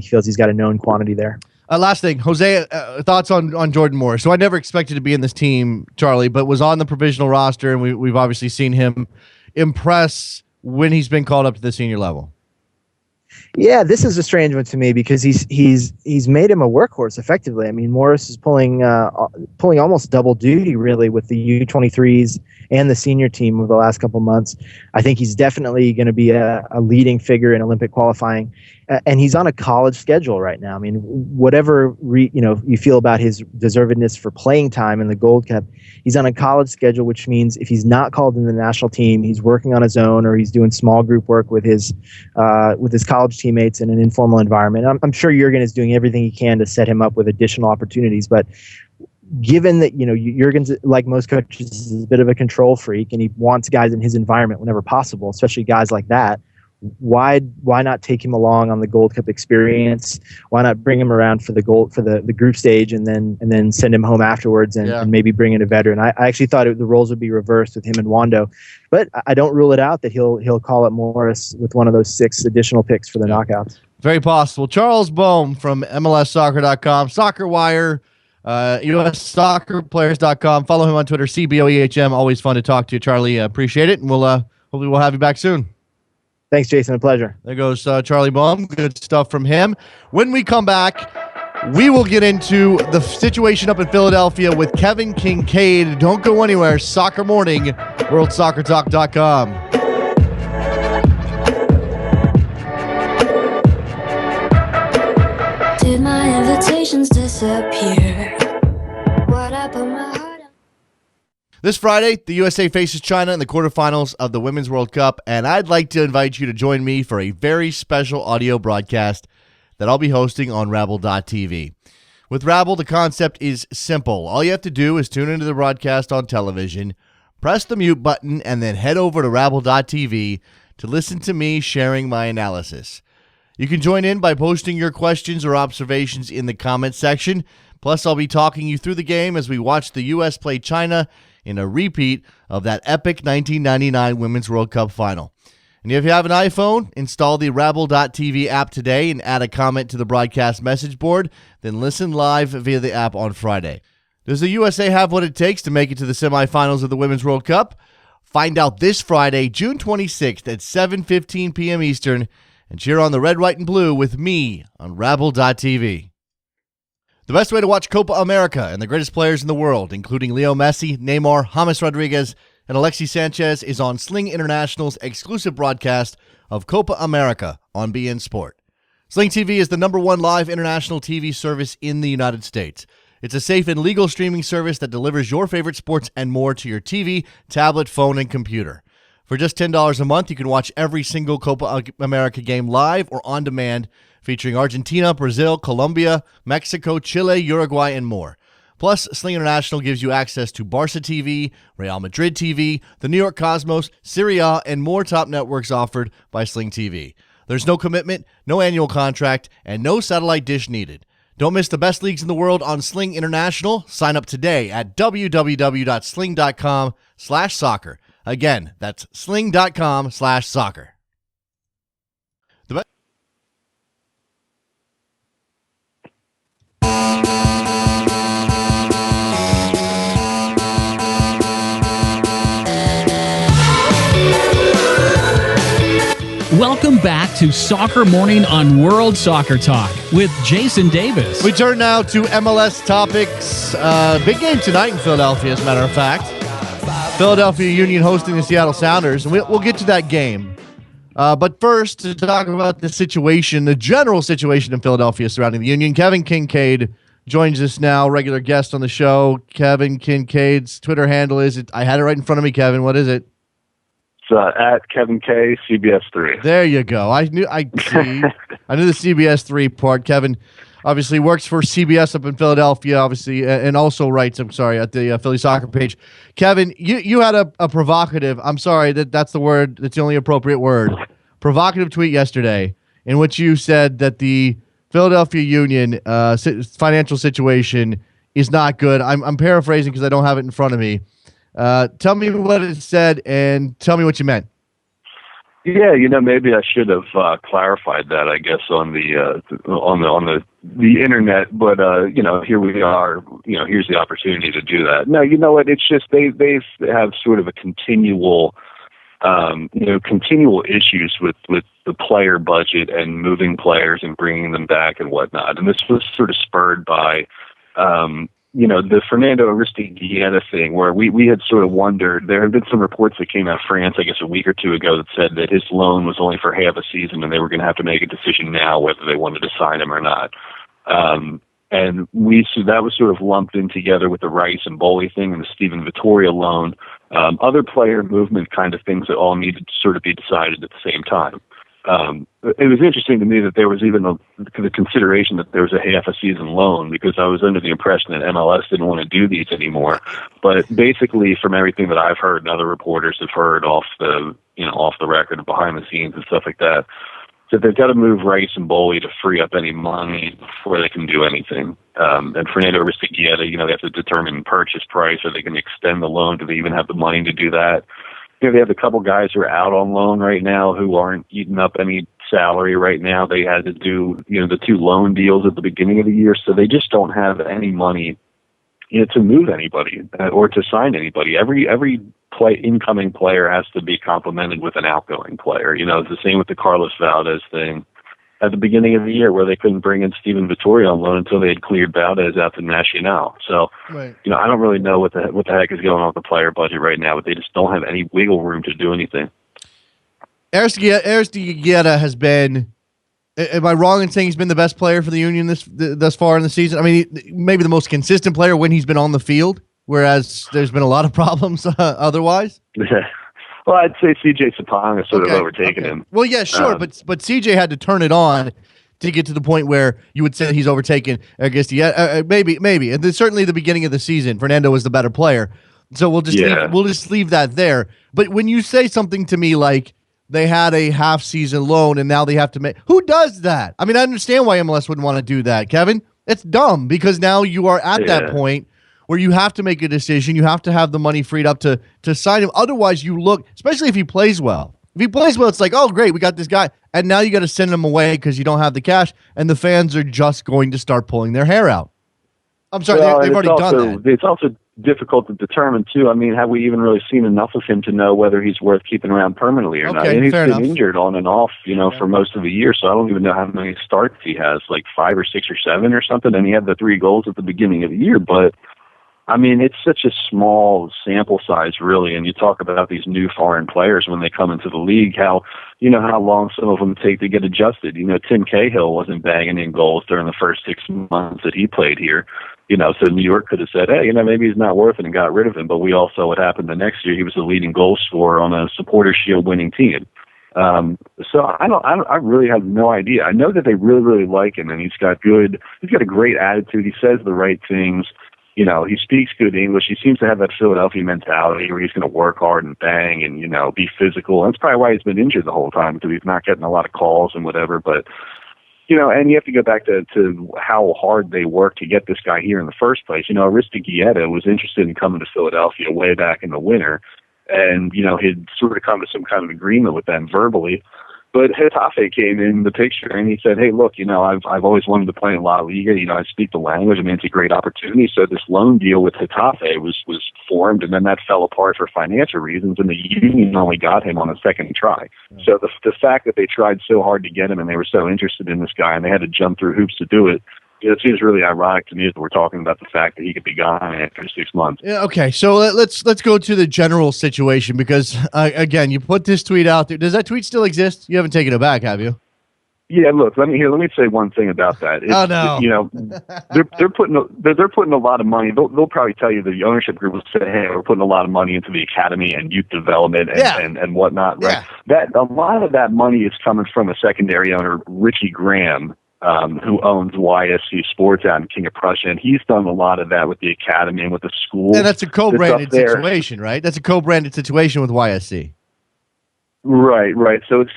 [SPEAKER 4] feels he's got a known quantity there.
[SPEAKER 2] Last thing, Jose, thoughts on Jordan Morris. So I never expected to be in this team, Charlie, but was on the provisional roster, and we've obviously seen him impress when he's been called up to the senior level.
[SPEAKER 4] Yeah, this is a strange one to me, because he's made him a workhorse effectively. I mean, Morris is pulling almost double duty really with the U23s and the senior team over the last couple months. I think he's definitely going to be a leading figure in Olympic qualifying, and he's on a college schedule right now. I mean, whatever you feel about his deservedness for playing time in the Gold Cup, he's on a college schedule, which means if he's not called in the national team, he's working on his own, or he's doing small group work with his college teammates in an informal environment. I'm sure Jurgen is doing everything he can to set him up with additional opportunities, but given that Jurgen's, like most coaches, is a bit of a control freak, and he wants guys in his environment whenever possible, especially guys like that, why not take him along on the Gold Cup experience? Why not bring him around for the group stage and then send him home afterwards and maybe bring in a veteran? I actually thought the roles would be reversed with him and Wando, but I don't rule it out that he'll call up Morris with one of those 6 additional picks for the knockouts.
[SPEAKER 2] Very possible. Charles Boehm from MLSsoccer.com, Soccer Wire, USSoccerPlayers.com. Follow him on Twitter, CBOEHM. Always fun to talk to you, Charlie. Appreciate it, and hopefully we'll have you back soon.
[SPEAKER 4] Thanks, Jason. A pleasure.
[SPEAKER 2] There goes Charlie Baum. Good stuff from him. When we come back, we will get into the situation up in Philadelphia with Kevin Kincaid. Don't go anywhere. Soccer Morning, WorldSoccerTalk.com.
[SPEAKER 5] Did my invitations disappear? What I put my heart on?
[SPEAKER 2] This Friday, the USA faces China in the quarterfinals of the Women's World Cup, and I'd like to invite you to join me for a very special audio broadcast that I'll be hosting on Rabble.tv. With Rabble, the concept is simple. All you have to do is tune into the broadcast on television, press the mute button, and then head over to Rabble.tv to listen to me sharing my analysis. You can join in by posting your questions or observations in the comment section. Plus, I'll be talking you through the game as we watch the U.S. play China in a repeat of that epic 1999 Women's World Cup final. And if you have an iPhone, install the Rabble.tv app today and add a comment to the broadcast message board, then listen live via the app on Friday. Does the USA have what it takes to make it to the semifinals of the Women's World Cup? Find out this Friday, June 26th at 7:15 p.m. Eastern, and cheer on the red, white, and blue with me on Rabble.tv. The best way to watch Copa America and the greatest players in the world, including Leo Messi, Neymar, James Rodriguez, and Alexis Sanchez, is on Sling International's exclusive broadcast of Copa America on beIN Sport. Sling TV is the #1 live international TV service in the United States. It's a safe and legal streaming service that delivers your favorite sports and more to your TV, tablet, phone, and computer. For just $10 a month, you can watch every single Copa America game live or on demand, featuring Argentina, Brazil, Colombia, Mexico, Chile, Uruguay, and more. Plus, Sling International gives you access to Barca TV, Real Madrid TV, the New York Cosmos, Serie A, and more top networks offered by Sling TV. There's no commitment, no annual contract, and no satellite dish needed. Don't miss the best leagues in the world on Sling International. Sign up today at www.sling.com/soccer. Again, that's sling.com/soccer.
[SPEAKER 1] Welcome back to Soccer Morning on World Soccer Talk with Jason Davis.
[SPEAKER 2] We turn now to MLS topics. Big game tonight in Philadelphia, as a matter of fact. Philadelphia Union hosting the Seattle Sounders, and we'll get to that game. But first, to talk about the situation, the general situation in Philadelphia surrounding the Union, Kevin Kincaid joins us now, regular guest on the show. Kevin Kincaid's Twitter handle is, I had it right in front of me, Kevin. What is it?
[SPEAKER 6] At Kevin K, CBS3.
[SPEAKER 2] There you go. I knew the CBS3 part. Kevin obviously works for CBS up in Philadelphia, obviously, and also writes, at the Philly Soccer page. Kevin, you had a provocative, I'm sorry, that's the word, that's the only appropriate word, provocative tweet yesterday in which you said that the Philadelphia Union financial situation is not good. I'm paraphrasing because I don't have it in front of me. Tell me what it said and tell me what you meant.
[SPEAKER 6] Yeah, maybe I should have clarified that, I guess, on the internet. But here we are. Here's the opportunity to do that. No, you know what? It's just they have sort of a continual issues with the player budget and moving players and bringing them back and whatnot. And this was sort of spurred by the Fernando Aristeguieta thing, where we had sort of wondered. There have been some reports that came out of France, I guess, a week or two ago that said that his loan was only for half a season and they were going to have to make a decision now whether they wanted to sign him or not. And that was sort of lumped in together with the Rice and Boley thing and the Steven Vittoria loan, other player movement kind of things that all needed to sort of be decided at the same time. It was interesting to me that there was even the consideration that there was a half a season loan, because I was under the impression that MLS didn't want to do these anymore. But basically, from everything that I've heard and other reporters have heard off the record and behind the scenes and stuff like that, that they've got to move Rice and Boley to free up any money before they can do anything. And Fernando Aristeguieta, they have to determine purchase price. Are they going to extend the loan? Do they even have the money to do that? They have a couple guys who are out on loan right now who aren't eating up any salary right now. They had to do, the 2 loan deals at the beginning of the year, so they just don't have any money, to move anybody or to sign anybody. Every incoming player has to be complemented with an outgoing player. It's the same with the Carlos Valdez thing at the beginning of the year, where they couldn't bring in Steven Vittorio on loan until they had cleared Valdez out to Nacional. So,
[SPEAKER 2] Right.
[SPEAKER 6] I don't really know what the heck is going on with the player budget right now, but they just don't have any wiggle room to do anything.
[SPEAKER 2] Aristeguieta has been. Am I wrong in saying he's been the best player for the Union thus far in the season? I mean, maybe the most consistent player when he's been on the field, whereas there's been a lot of problems otherwise.
[SPEAKER 6] Well, I'd say CJ Sapong has sort of overtaken him.
[SPEAKER 2] Well, yeah, sure, but CJ had to turn it on to get to the point where you would say that he's overtaken. I guess maybe, and then certainly the beginning of the season, Fernando was the better player. So we'll just leave that there. But when you say something to me like they had a half-season loan and now they have to make, who does that? I mean, I understand why MLS wouldn't want to do that, Kevin. It's dumb because now you are at that point where you have to make a decision. You have to have the money freed up to sign him. Otherwise, you look, especially if he plays well. If he plays well, it's like, oh, great, we got this guy. And now you got to send him away because you don't have the cash, and the fans are just going to start pulling their hair out. I'm sorry, they've already done that.
[SPEAKER 6] It's also difficult to determine, too. I mean, have we even really seen enough of him to know whether he's worth keeping around permanently or not? And he's been injured on and off, for most of the year, so I don't even know how many starts he has, like 5 or 6 or 7 or something, and he had the 3 goals at the beginning of the year, but I mean, it's such a small sample size, really. And you talk about these new foreign players when they come into the league, how long some of them take to get adjusted. Tim Cahill wasn't bagging in goals during the first 6 months that he played here. So New York could have said, hey, maybe he's not worth it and got rid of him. But we all saw what happened the next year. He was the leading goal scorer on a Supporters Shield winning team. So I really have no idea. I know that they really, really like him, and he's got a great attitude. He says the right things. He speaks good English. He seems to have that Philadelphia mentality where he's going to work hard and bang and, be physical. And that's probably why he's been injured the whole time, because he's not getting a lot of calls and whatever. But, and you have to go back to how hard they worked to get this guy here in the first place. Aristeguieta was interested in coming to Philadelphia way back in the winter. And, he'd sort of come to some kind of agreement with them verbally. But Getafe came in the picture, and he said, hey, look, I've always wanted to play in La Liga. I speak the language. I mean, it's a great opportunity. So this loan deal with Getafe was formed, and then that fell apart for financial reasons, and the Union only got him on a second try. So the fact that they tried so hard to get him and they were so interested in this guy and they had to jump through hoops to do it, it seems really ironic to me that we're talking about the fact that he could be gone after 6 months.
[SPEAKER 2] Yeah, okay, so let's go to the general situation because, again, you put this tweet out there. Does that tweet still exist? You haven't taken it back, have you?
[SPEAKER 6] Yeah, look, let me say one thing about that.
[SPEAKER 2] Oh, no.
[SPEAKER 6] They're putting a lot of money. They'll probably tell you the ownership group will say, hey, we're putting a lot of money into the academy and youth development and whatnot. Right? Yeah. That a lot of that money is coming from a secondary owner, Richie Graham, who owns YSC Sports out in King of Prussia, and he's done a lot of that with the academy and with the school.
[SPEAKER 2] And that's a co-branded situation, right? That's a co-branded situation with YSC.
[SPEAKER 6] Right. So it's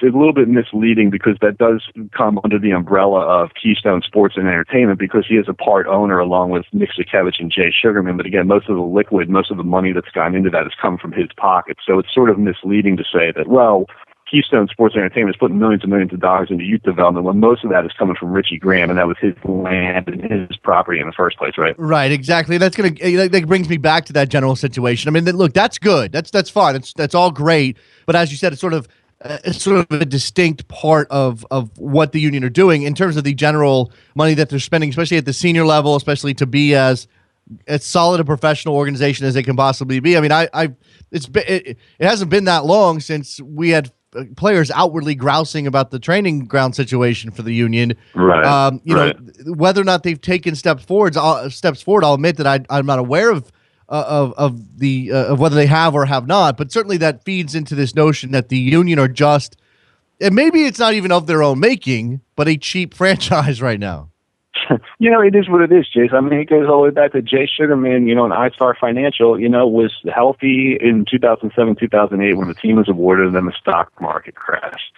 [SPEAKER 6] a little bit misleading because that does come under the umbrella of Keystone Sports and Entertainment because he is a part owner along with Nick Zakevich and Jay Sugarman. But again, most of the money that's gone into that has come from his pocket. So it's sort of misleading to say that, well, Keystone Sports Entertainment is putting millions and millions of dollars into youth development when most of that is coming from Richie Graham, and that was his land and his property in the first place, right?
[SPEAKER 2] Right, exactly. That brings me back to that general situation. I mean, look, that's good. That's fine. That's all great. But as you said, it's sort of a distinct part of what the Union are doing in terms of the general money that they're spending, especially at the senior level, especially to be as solid a professional organization as they can possibly be. I mean, it hasn't been that long since we had players outwardly grousing about the training ground situation for the Union.
[SPEAKER 6] Right.
[SPEAKER 2] Know, whether or not they've taken steps forward, I'll admit that I'm not aware of whether they have or have not. But certainly that feeds into this notion that the Union are just, and maybe it's not even of their own making, but a cheap franchise right now.
[SPEAKER 6] It is what it is, Jason. I mean, it goes all the way back to Jay Sugarman, and iStar Financial, was healthy in 2007, 2008 when the team was awarded, and then the stock market crashed.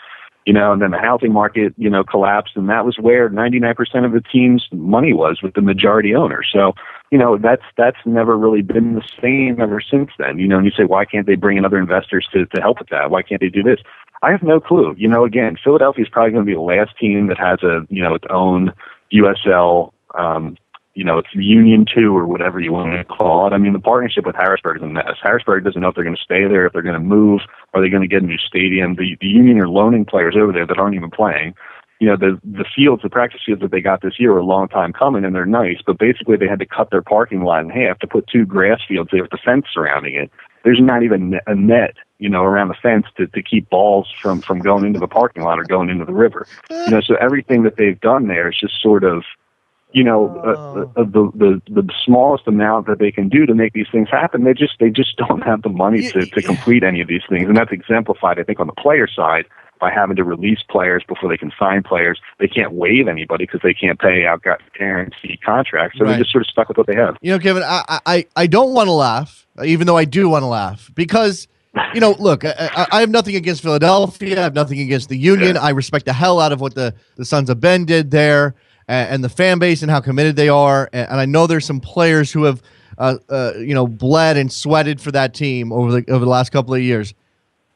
[SPEAKER 6] And then the housing market, collapsed, and that was where 99% of the team's money was with the majority owner. So, that's never really been the same ever since then. And you say, why can't they bring in other investors to help with that? Why can't they do this? I have no clue. Again, Philadelphia is probably going to be the last team that has its own USL it's Union 2 or whatever you want to call it. I mean, the partnership with Harrisburg is a mess. Harrisburg doesn't know if they're going to stay there, if they're going to move, are they going to get a new stadium. The Union are loaning players over there that aren't even playing. The fields, the practice fields that they got this year were a long time coming, and they're nice, but basically they had to cut their parking lot in half to put 2 grass fields there with the fence surrounding it. There's not even a net, around the fence to keep balls from going into the parking lot or going into the river. So everything that they've done there is just sort of, the smallest amount that they can do to make these things happen. They just don't have the money to complete any of these things, and that's exemplified, I think, on the player side by having to release players before they can sign players. They can't waive anybody because they can't pay out guaranteed contracts, so they're just sort of stuck with what they have.
[SPEAKER 2] Kevin, I don't want to laugh, even though I do want to laugh, because look, I have nothing against Philadelphia. I have nothing against the Union. I respect the hell out of what the Sons of Ben did there, and the fan base and how committed they are. And I know there's some players who have, bled and sweated for that team over the last couple of years.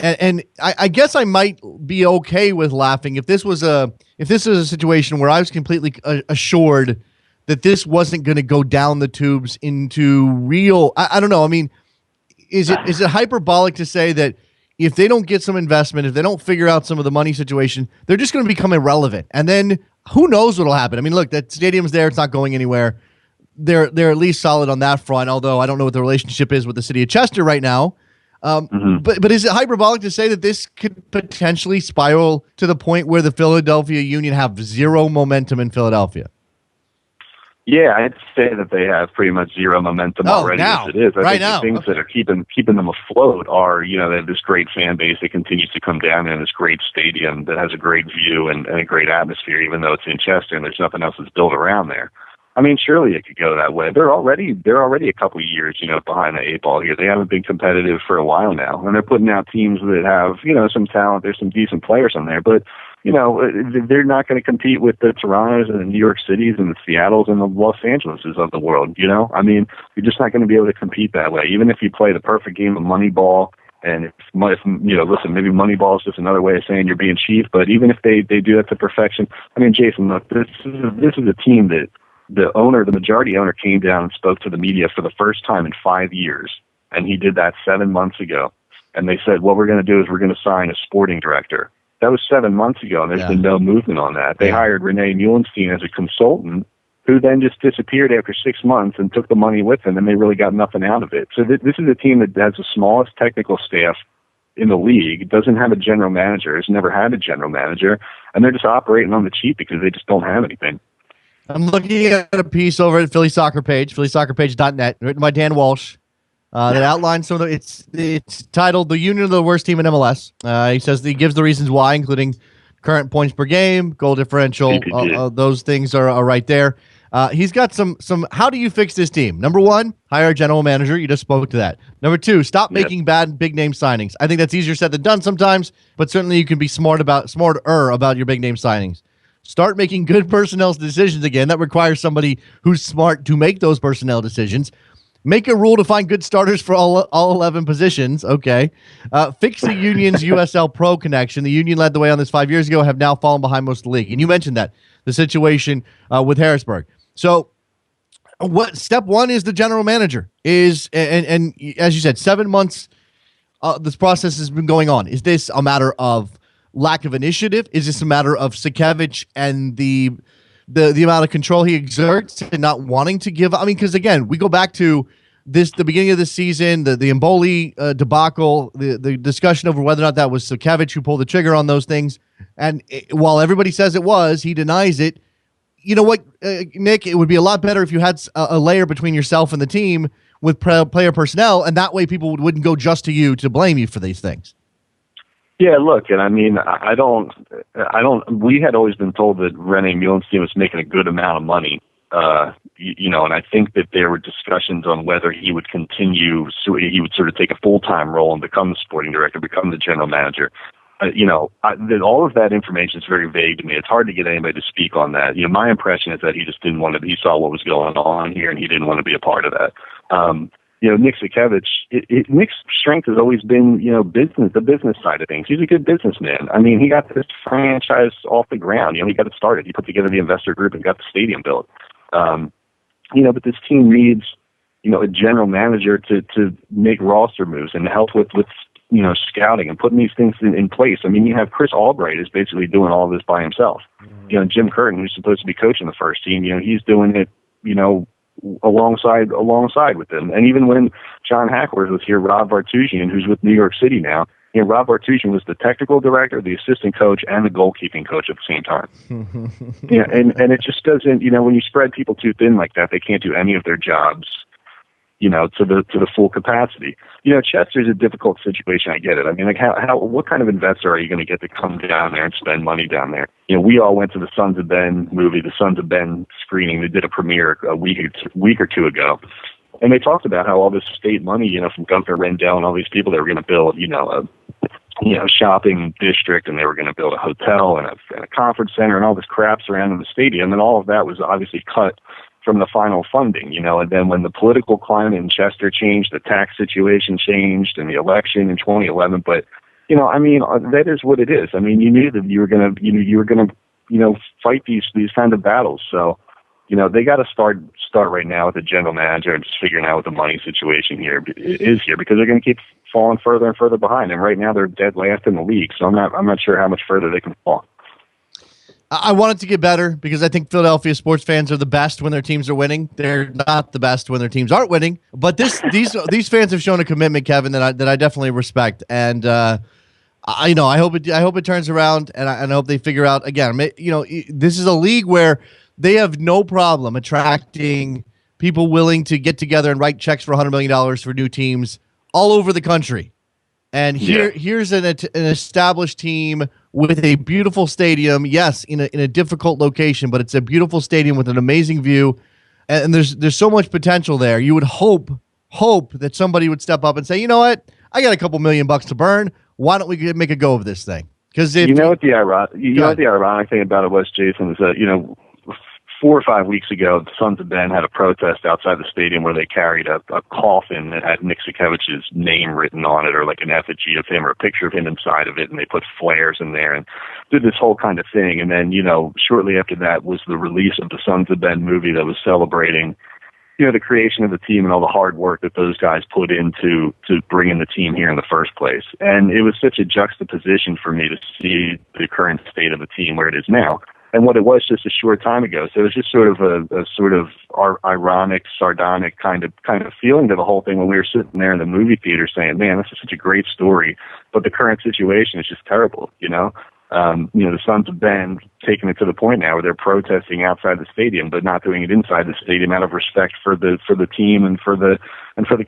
[SPEAKER 2] And I guess I might be okay with laughing if this was a situation where I was completely assured that this wasn't going to go down the tubes into real. I don't know. I mean, is it hyperbolic to say that if they don't get some investment, if they don't figure out some of the money situation, they're just going to become irrelevant? And then who knows what'll happen? I mean, look, that stadium's there; it's not going anywhere. They're at least solid on that front. Although I don't know what the relationship is with the city of Chester right now. But is it hyperbolic to say that this could potentially spiral to the point where the Philadelphia Union have zero momentum in Philadelphia?
[SPEAKER 6] Yeah, I'd say that they have pretty much zero momentum already
[SPEAKER 2] now.
[SPEAKER 6] As it is. I think
[SPEAKER 2] now.
[SPEAKER 6] the things that are keeping them afloat are, they have this great fan base that continues to come down in this great stadium that has a great view and a great atmosphere, even though it's in Chester and there's nothing else that's built around there. I mean, surely it could go that way. They're already a couple of years, behind the 8 ball here. They haven't been competitive for a while now, and they're putting out teams that have, some talent. There's some decent players on there, but they're not going to compete with the Torontos and the New York Cities and the Seattles and the Los Angeleses of the world. I mean, you're just not going to be able to compete that way. Even if you play the perfect game of Moneyball, and if listen, maybe Moneyball is just another way of saying you're being cheap. But even if they do that to perfection, I mean, Jason, look, this is a team that the majority owner came down and spoke to the media for the first time in 5 years. And he did that 7 months ago. And they said, what we're going to do is we're going to sign a sporting director. That was 7 months ago, and there's been no movement on that. They hired Renee Muhlenstein as a consultant, who then just disappeared after 6 months and took the money with him, and they really got nothing out of it. So this is a team that has the smallest technical staff in the league, doesn't have a general manager, has never had a general manager, and they're just operating on the cheap because they just don't have anything.
[SPEAKER 2] I'm looking at a piece over at Philly Soccer Page, phillysoccerpage.net, written by Dan Walsh, that outlines some of it's titled "The Union of the Worst Team in MLS." He says he gives the reasons why, including current points per game, goal differential. Those things are right there. He's got some. How do you fix this team? Number 1, hire a general manager. You just spoke to that. Number 2, stop making bad big name signings. I think that's easier said than done sometimes, but certainly you can be smarter about your big name signings. Start making good personnel decisions again. That requires somebody who's smart to make those personnel decisions. Make a rule to find good starters for all 11 positions. Okay. Fix the Union's USL Pro connection. The Union led the way on this 5 years ago, have now fallen behind most of the league. And you mentioned that, the situation with Harrisburg. So what step 1 is the general manager is, and as you said, 7 months, this process has been going on. Is this a matter of lack of initiative? Is this a matter of Sakevich and the amount of control he exerts and not wanting to give? I mean, because again, we go back to the beginning of the season, the Emboli debacle, the discussion over whether or not that was Sakevich who pulled the trigger on those things. And while everybody says it was, he denies it. You know what, Nick? It would be a lot better if you had a layer between yourself and the team with player personnel, and that way people wouldn't go just to you to blame you for these things.
[SPEAKER 6] Yeah, look, and I mean, we had always been told that Renee Muhlenstein was making a good amount of money, and I think that there were discussions on whether he would continue, so he would sort of take a full-time role and become the sporting director, become the general manager. All of that information is very vague to me. It's hard to get anybody to speak on that. My impression is that he just didn't want to, he saw what was going on here and he didn't want to be a part of that. Nick Sakevich, Nick's strength has always been, the business side of things. He's a good businessman. I mean, he got this franchise off the ground. He got it started. He put together the investor group and got the stadium built. But this team needs, a general manager to make roster moves and help with scouting and putting these things in place. I mean, you have Chris Albright is basically doing all this by himself. Jim Curtin, who's supposed to be coaching the first team, he's doing it, alongside with them. And even when John Hackworth was here, Rob Bartusian, who's with New York City now, Rob Bartusian was the technical director, the assistant coach, and the goalkeeping coach at the same time. And it just doesn't, when you spread people too thin like that, they can't do any of their jobs, to the full capacity. Chester's a difficult situation. I get it. I mean, what kind of investor are you going to get to come down there and spend money down there? We all went to the Sons of Ben movie, the Sons of Ben screening. They did a premiere a week or two ago. And they talked about how all this state money, from Gunther Rendell and all these people, they were going to build, a shopping district, and they were going to build a hotel and a conference center and all this crap surrounding the stadium. And all of that was obviously cut from the final funding, and then when the political climate in Chester changed, the tax situation changed, and the election in 2011. But, that is what it is. I mean, you knew that you were going to fight these kind of battles. So, they got to start right now with the general manager and just figuring out what the money situation here is here, because they're going to keep falling further and further behind. And right now they're dead last in the league. So I'm not sure how much further they can fall.
[SPEAKER 2] I want it to get better because I think Philadelphia sports fans are the best when their teams are winning. They're not the best when their teams aren't winning. But these fans have shown a commitment, Kevin, that I definitely respect. And I hope it turns around, and I hope they figure out again. This is a league where they have no problem attracting people willing to get together and write checks for $100 million for new teams all over the country. And here's an established team with a beautiful stadium. Yes, in a difficult location, but it's a beautiful stadium with an amazing view. And there's so much potential there. You would hope that somebody would step up and say, you know what, I got a couple $1 million to burn. Why don't we make a go of this thing? Because what the
[SPEAKER 6] ironic thing about it was, Jason, is that 4 or 5 weeks ago, the Sons of Ben had a protest outside the stadium where they carried a coffin that had Nick Sakiewicz's name written on it, or like an effigy of him or a picture of him inside of it, and they put flares in there and did this whole kind of thing. And then, shortly after that was the release of the Sons of Ben movie that was celebrating, the creation of the team and all the hard work that those guys put into bringing the team here in the first place. And it was such a juxtaposition for me to see the current state of the team where it is now and what it was just a short time ago. So it was just sort of a sort of ironic, sardonic kind of feeling to the whole thing when we were sitting there in the movie theater saying, man, this is such a great story, but the current situation is just terrible, the Sons of Ben taking it to the point now where they're protesting outside the stadium, but not doing it inside the stadium out of respect for the team and for the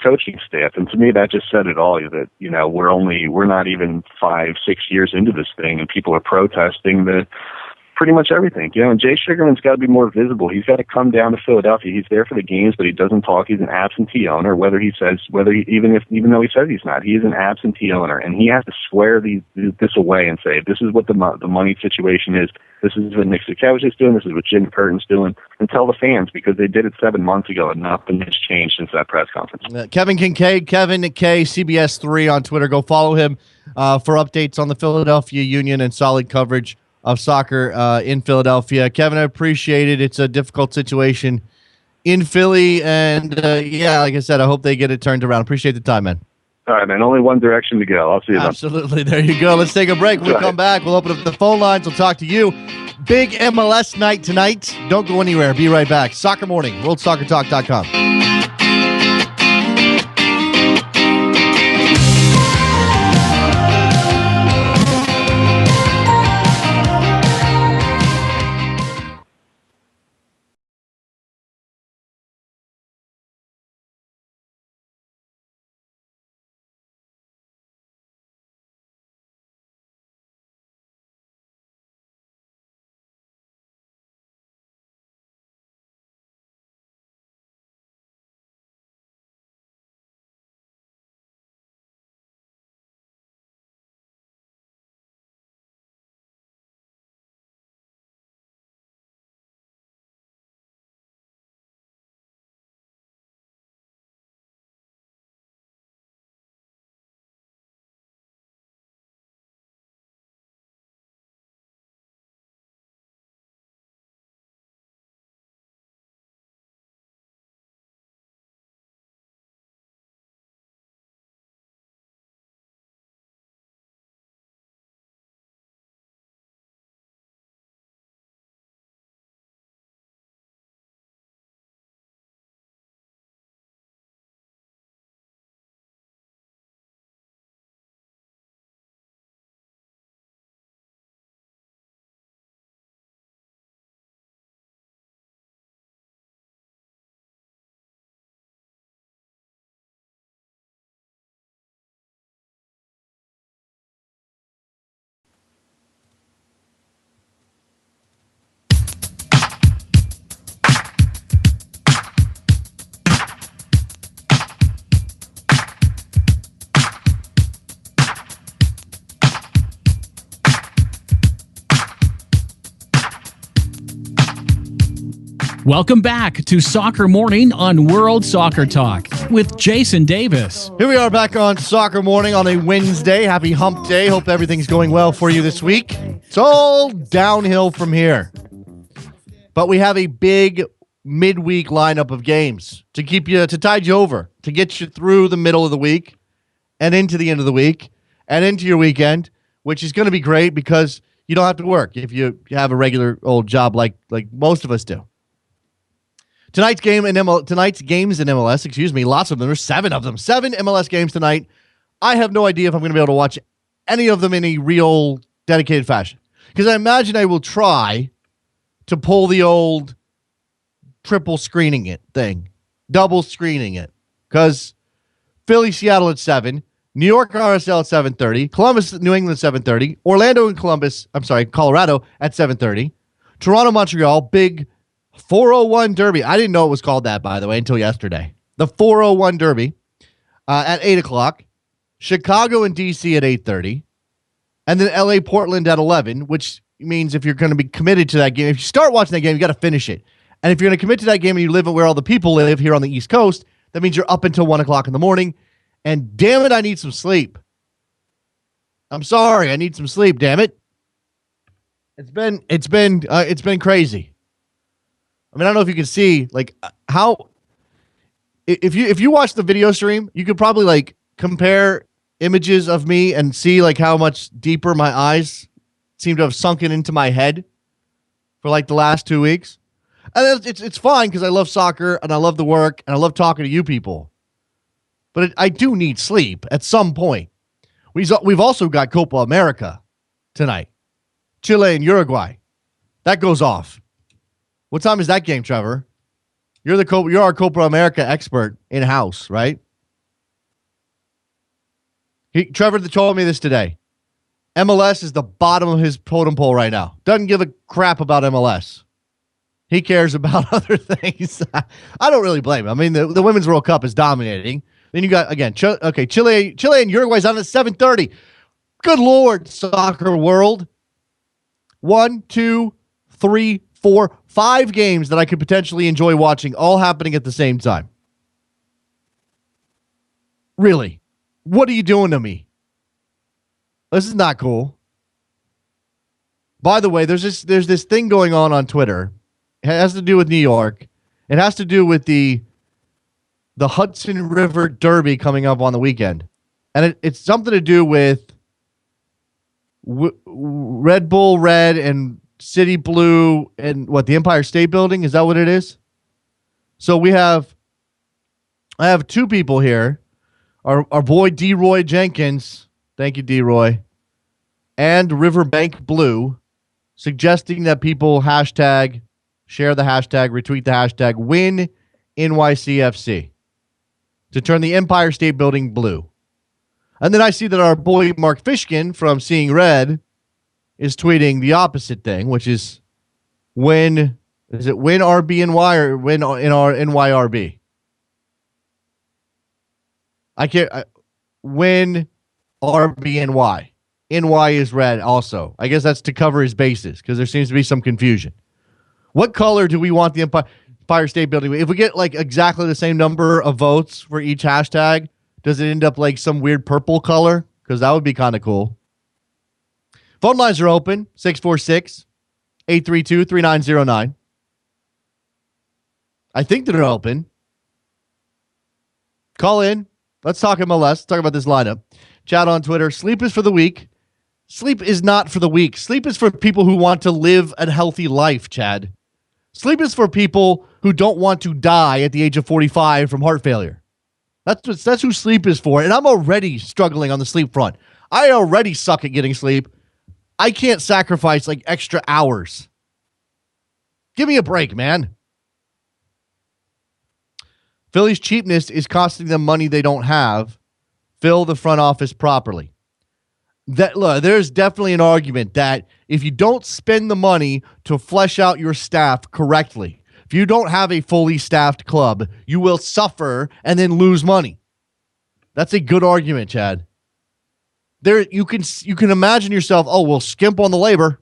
[SPEAKER 6] coaching staff. And to me, that just said it all, that, we're not even 5-6 years into this thing, and people are protesting pretty much everything, and Jay Sugarman's got to be more visible. He's got to come down to Philadelphia. He's there for the games, but he doesn't talk. He's an absentee owner, even though he says he's not. He is an absentee owner, and he has to square this away and say, this is what the money situation is. This is what Nick Sakiewicz is doing. This is what Jim Curtin's doing. And tell the fans, because they did it 7 months ago, and nothing has changed since that press conference.
[SPEAKER 2] Kevin Kincaid, Kevin K, CBS3 on Twitter. Go follow him for updates on the Philadelphia Union and solid coverage of soccer in Philadelphia. Kevin, I appreciate it. It's a difficult situation in Philly, and like I said, I hope they get it turned around. Appreciate the time, man.
[SPEAKER 6] All right, man. Only one direction to go. I'll see you then.
[SPEAKER 2] Absolutely. There you go. Let's take a break. When we come back, we'll open up the phone lines. We'll talk to you. Big MLS night tonight. Don't go anywhere. Be right back. Soccer Morning, WorldSoccerTalk.com.
[SPEAKER 1] Welcome back to Soccer Morning on World Soccer Talk with Jason Davis.
[SPEAKER 2] Here we are back on Soccer Morning on a Wednesday. Happy hump day. Hope everything's going well for you this week. It's all downhill from here. But we have a big midweek lineup of games to tide you over, to get you through the middle of the week and into the end of the week and into your weekend, which is going to be great because you don't have to work if you have a regular old job like most of us do. Tonight's games in MLS, lots of them. There's 7 of them. 7 MLS games tonight. I have no idea if I'm going to be able to watch any of them in a real dedicated fashion. Because I imagine I will try to pull the old triple screening it thing. Double screening it. Because Philly, Seattle at 7. New York, RSL at 7:30. Columbus, New England, 7:30. Orlando and Colorado at 7:30. Toronto, Montreal, big 401 Derby. I didn't know it was called that, by the way, until yesterday. The 401 Derby at 8 o'clock. Chicago and DC at 8:30. And then LA, Portland at 11, which means if you're going to be committed to that game, if you start watching that game, you got to finish it. And if you're going to commit to that game and you live where all the people live here on the East Coast, that means you're up until 1 o'clock in the morning. And damn it, I need some sleep. I'm sorry, I need some sleep, damn it. It's been crazy. I mean, I don't know if you can see how if you watch the video stream, you could probably compare images of me and see how much deeper my eyes seem to have sunken into my head for the last 2 weeks. And it's fine because I love soccer and I love the work and I love talking to you people. But I do need sleep at some point. We've also got Copa America tonight. Chile and Uruguay. That goes off. What time is that game, Trevor? You're our Copa America expert in-house, right? Trevor told me this today. MLS is the bottom of his totem pole right now. Doesn't give a crap about MLS. He cares about other things. I don't really blame him. I mean, the Women's World Cup is dominating. Then you got, again, Chile and Uruguay's on at 7:30. Good Lord, soccer world. 1, 2, 3, 4, 5 games that I could potentially enjoy watching, all happening at the same time. Really? What are you doing to me? This is not cool. By the way, there's this thing going on Twitter. It has to do with New York. It has to do with the Hudson River Derby coming up on the weekend. And it's something to do with Red Bull Red and City Blue and the Empire State Building. Is that what it is? So I have 2 people here. Our boy D-Roy Jenkins. Thank you, D-Roy. And Riverbank Blue suggesting that people share the hashtag, retweet the hashtag, win NYCFC to turn the Empire State Building blue. And then I see that our boy Mark Fishkin from Seeing Red is tweeting the opposite thing, which is win RBNY or win in our NYRB? Win RBNY. NY is red also. I guess that's to cover his bases because there seems to be some confusion. What color do we want the Empire State Building? If we get exactly the same number of votes for each hashtag, does it end up some weird purple color? Because that would be kind of cool. Phone lines are open, 646-832-3909. I think that they're open. Call in. Let's talk MLS. Talk about this lineup. Chat on Twitter. Sleep is for the weak. Sleep is not for the weak. Sleep is for people who want to live a healthy life, Chad. Sleep is for people who don't want to die at the age of 45 from heart failure. That's who sleep is for. And I'm already struggling on the sleep front. I already suck at getting sleep. I can't sacrifice extra hours. Give me a break, man. Philly's cheapness is costing them money they don't have. Fill the front office properly. There's definitely an argument that if you don't spend the money to flesh out your staff correctly, if you don't have a fully staffed club, you will suffer and then lose money. That's a good argument, Chad. You can imagine yourself, we'll skimp on the labor.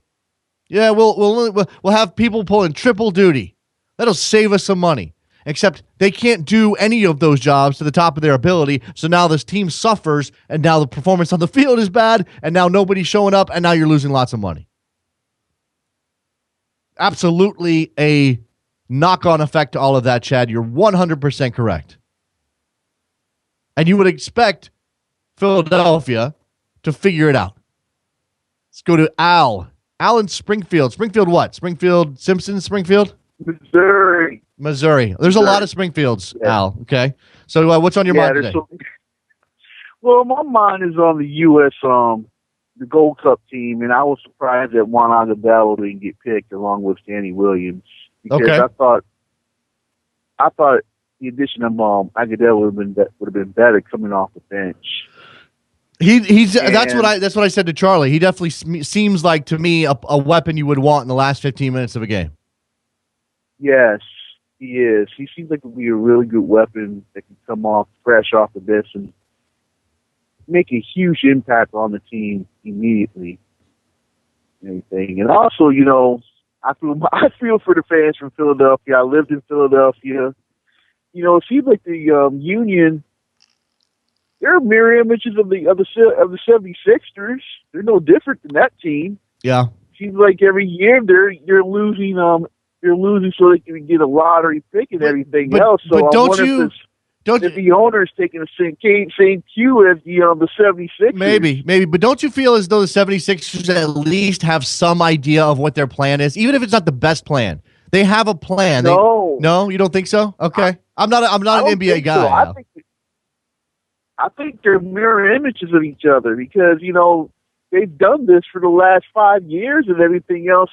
[SPEAKER 2] Yeah, we'll have people pulling triple duty. That'll save us some money. Except they can't do any of those jobs to the top of their ability. So now this team suffers, and now the performance on the field is bad, and now nobody's showing up, and now you're losing lots of money. Absolutely a knock-on effect to all of that, Chad. You're 100% correct. And you would expect Philadelphia to figure it out. Let's go to Al. Al in Springfield. Springfield what? Springfield, Simpson, Springfield?
[SPEAKER 7] Missouri.
[SPEAKER 2] Missouri. There's a lot of Springfields, Al. Okay. So what's on your mind today?
[SPEAKER 7] Well, my mind is on the U.S. The Gold Cup team, and I was surprised that Juan Agudelo didn't get picked along with Danny Williams. Because
[SPEAKER 2] Okay.
[SPEAKER 7] I thought the addition of Agudelo would have been better coming off the bench.
[SPEAKER 2] That's what I said to Charlie. He definitely seems like to me a weapon you would want in the last 15 minutes of a game.
[SPEAKER 7] Yes, he is. He seems like he would be a really good weapon that can come off fresh off the bench and make a huge impact on the team immediately. And everything. And also, you know, I feel for the fans from Philadelphia. I lived in Philadelphia. You know, it seems like the Union, they're mirror images of the 76ers. They're no different than that team.
[SPEAKER 2] Yeah.
[SPEAKER 7] Seems like every year they're losing so they can get a lottery pick and everything else. So
[SPEAKER 2] but
[SPEAKER 7] I wonder if the owner's taking the same cue as the 76ers.
[SPEAKER 2] Maybe. But don't you feel as though the 76ers at least have some idea of what their plan is? Even if it's not the best plan. They have a plan. No, you don't think so? Okay. I'm not an NBA guy.
[SPEAKER 7] So. I think they're mirror images of each other because, you know, they've done this for the last 5 years and everything else.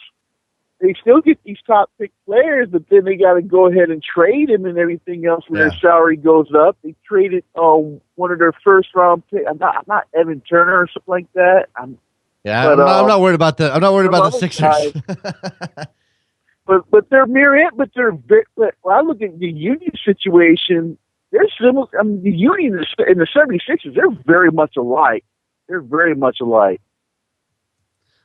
[SPEAKER 7] They still get these top pick players, but then they got to go ahead and trade them and everything else when their salary goes up. They traded one of their first round picks. I'm not Evan Turner or something like that. I'm not worried about the. I'm not worried about the Sixers. but they're mirror. But when I look at the Union situation, they're similar. I mean, the Union and the 76ers, they're very much alike. They're very much alike.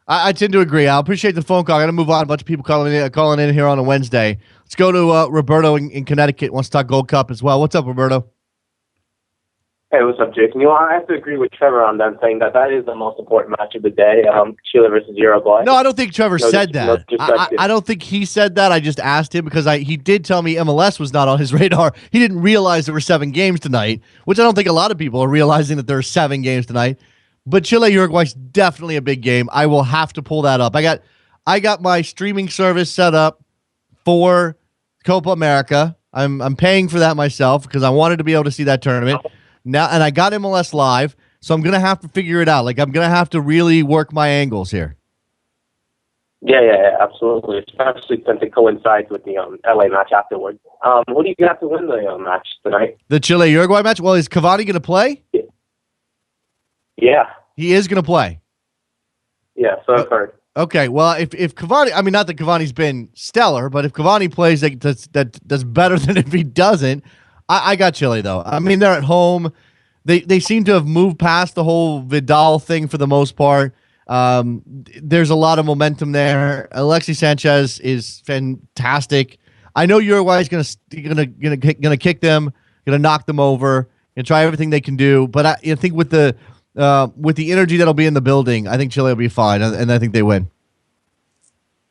[SPEAKER 2] I tend to agree. I appreciate the phone call. I got to move on. A bunch of people calling in here on a Wednesday. Let's go to Roberto in Connecticut. Wants to talk Gold Cup as well. What's up, Roberto?
[SPEAKER 8] Hey, what's up, Jason? You know, I have to agree with Trevor on them saying that is the most important match of the day, Chile versus Uruguay.
[SPEAKER 2] No, I don't think Trevor said that. I don't think he said that. I just asked him because he did tell me MLS was not on his radar. He didn't realize there were 7 games tonight, which I don't think a lot of people are realizing that there are 7 games tonight. But Chile-Uruguay is definitely a big game. I will have to pull that up. I got my streaming service set up for Copa America. I'm paying for that myself because I wanted to be able to see that tournament. Now, and I got MLS Live, so I'm going to have to figure it out. Like, I'm going to have to really work my angles here.
[SPEAKER 8] Yeah, absolutely. Especially since it coincides with the LA match afterwards. What do you have to win the match tonight?
[SPEAKER 2] The Chile-Uruguay match? Well, is Cavani going to play?
[SPEAKER 8] Yeah.
[SPEAKER 2] He is going to play?
[SPEAKER 8] Yeah, so I've heard.
[SPEAKER 2] Okay, well, if Cavani, I mean, not that Cavani's been stellar, but if Cavani plays, that's better than if he doesn't. I got Chile, though. I mean, they're at home. They seem to have moved past the whole Vidal thing for the most part. There's a lot of momentum there. Alexis Sanchez is fantastic. I know Uruguay is gonna kick them, gonna knock them over, and try everything they can do. But I think with the energy that'll be in the building, I think Chile will be fine, and I think they win.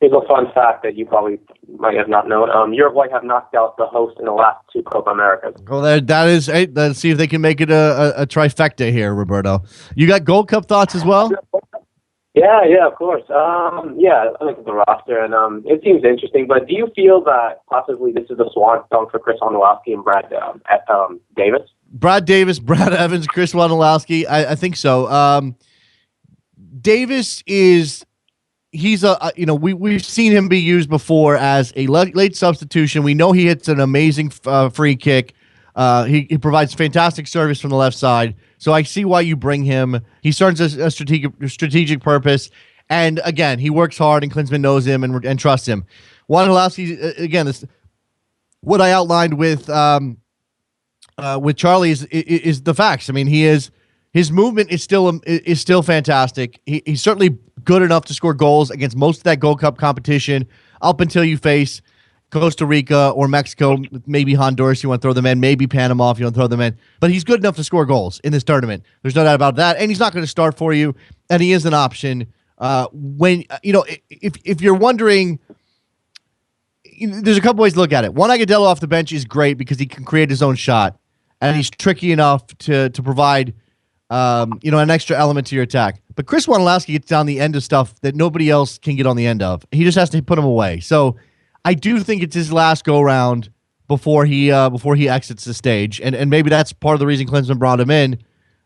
[SPEAKER 8] Here's a fun fact that you probably might have not known. Uruguay have knocked out the host in the last 2 Copa Americas.
[SPEAKER 2] Well, that is. Hey, let's see if they can make it a trifecta here, Roberto. You got Gold Cup thoughts as well?
[SPEAKER 8] Yeah, of course. I look at the roster, and it seems interesting. But do you feel that possibly this is a swan song for Chris Wondolowski and Brad Davis?
[SPEAKER 2] Brad Davis, Brad Evans, Chris Wondolowski. I think so. Davis is. He's we've seen him be used before as a late substitution. We know he hits an amazing free kick. He provides fantastic service from the left side. So I see why you bring him. He serves a strategic purpose. And again, he works hard and Klinsmann knows him and trusts him. Wondolowski, again, what I outlined with Charlie is the facts. I mean, his movement is still fantastic. He's certainly good enough to score goals against most of that Gold Cup competition up until you face Costa Rica or Mexico, maybe Honduras, you want to throw them in, maybe Panama if you want to throw them in. But he's good enough to score goals in this tournament. There's no doubt about that. And he's not going to start for you, and he is an option. When if you're wondering, there's a couple ways to look at it. One, Agudelo off the bench is great because he can create his own shot, and he's tricky enough to provide an extra element to your attack. But Chris Wondolowski gets down the end of stuff that nobody else can get on the end of. He just has to put him away. So I do think it's his last go round before he exits the stage, and maybe that's part of the reason Klinsmann brought him in,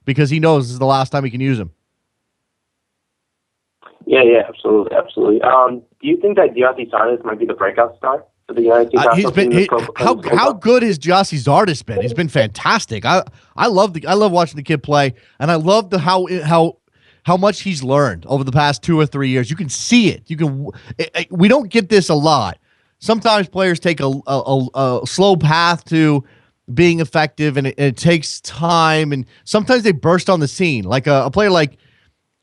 [SPEAKER 2] because he knows this is the last time he can use him.
[SPEAKER 8] Yeah, absolutely. Do you think that Gyasi Zardes might be the breakout star for the United States?
[SPEAKER 2] How good has Gyasi Zardes been? He's been fantastic. I love watching the kid play, and I love how much he's learned over the past 2 or 3 years. You can see it. We don't get this a lot. Sometimes players take a slow path to being effective, and it takes time. And sometimes they burst on the scene, like a player like.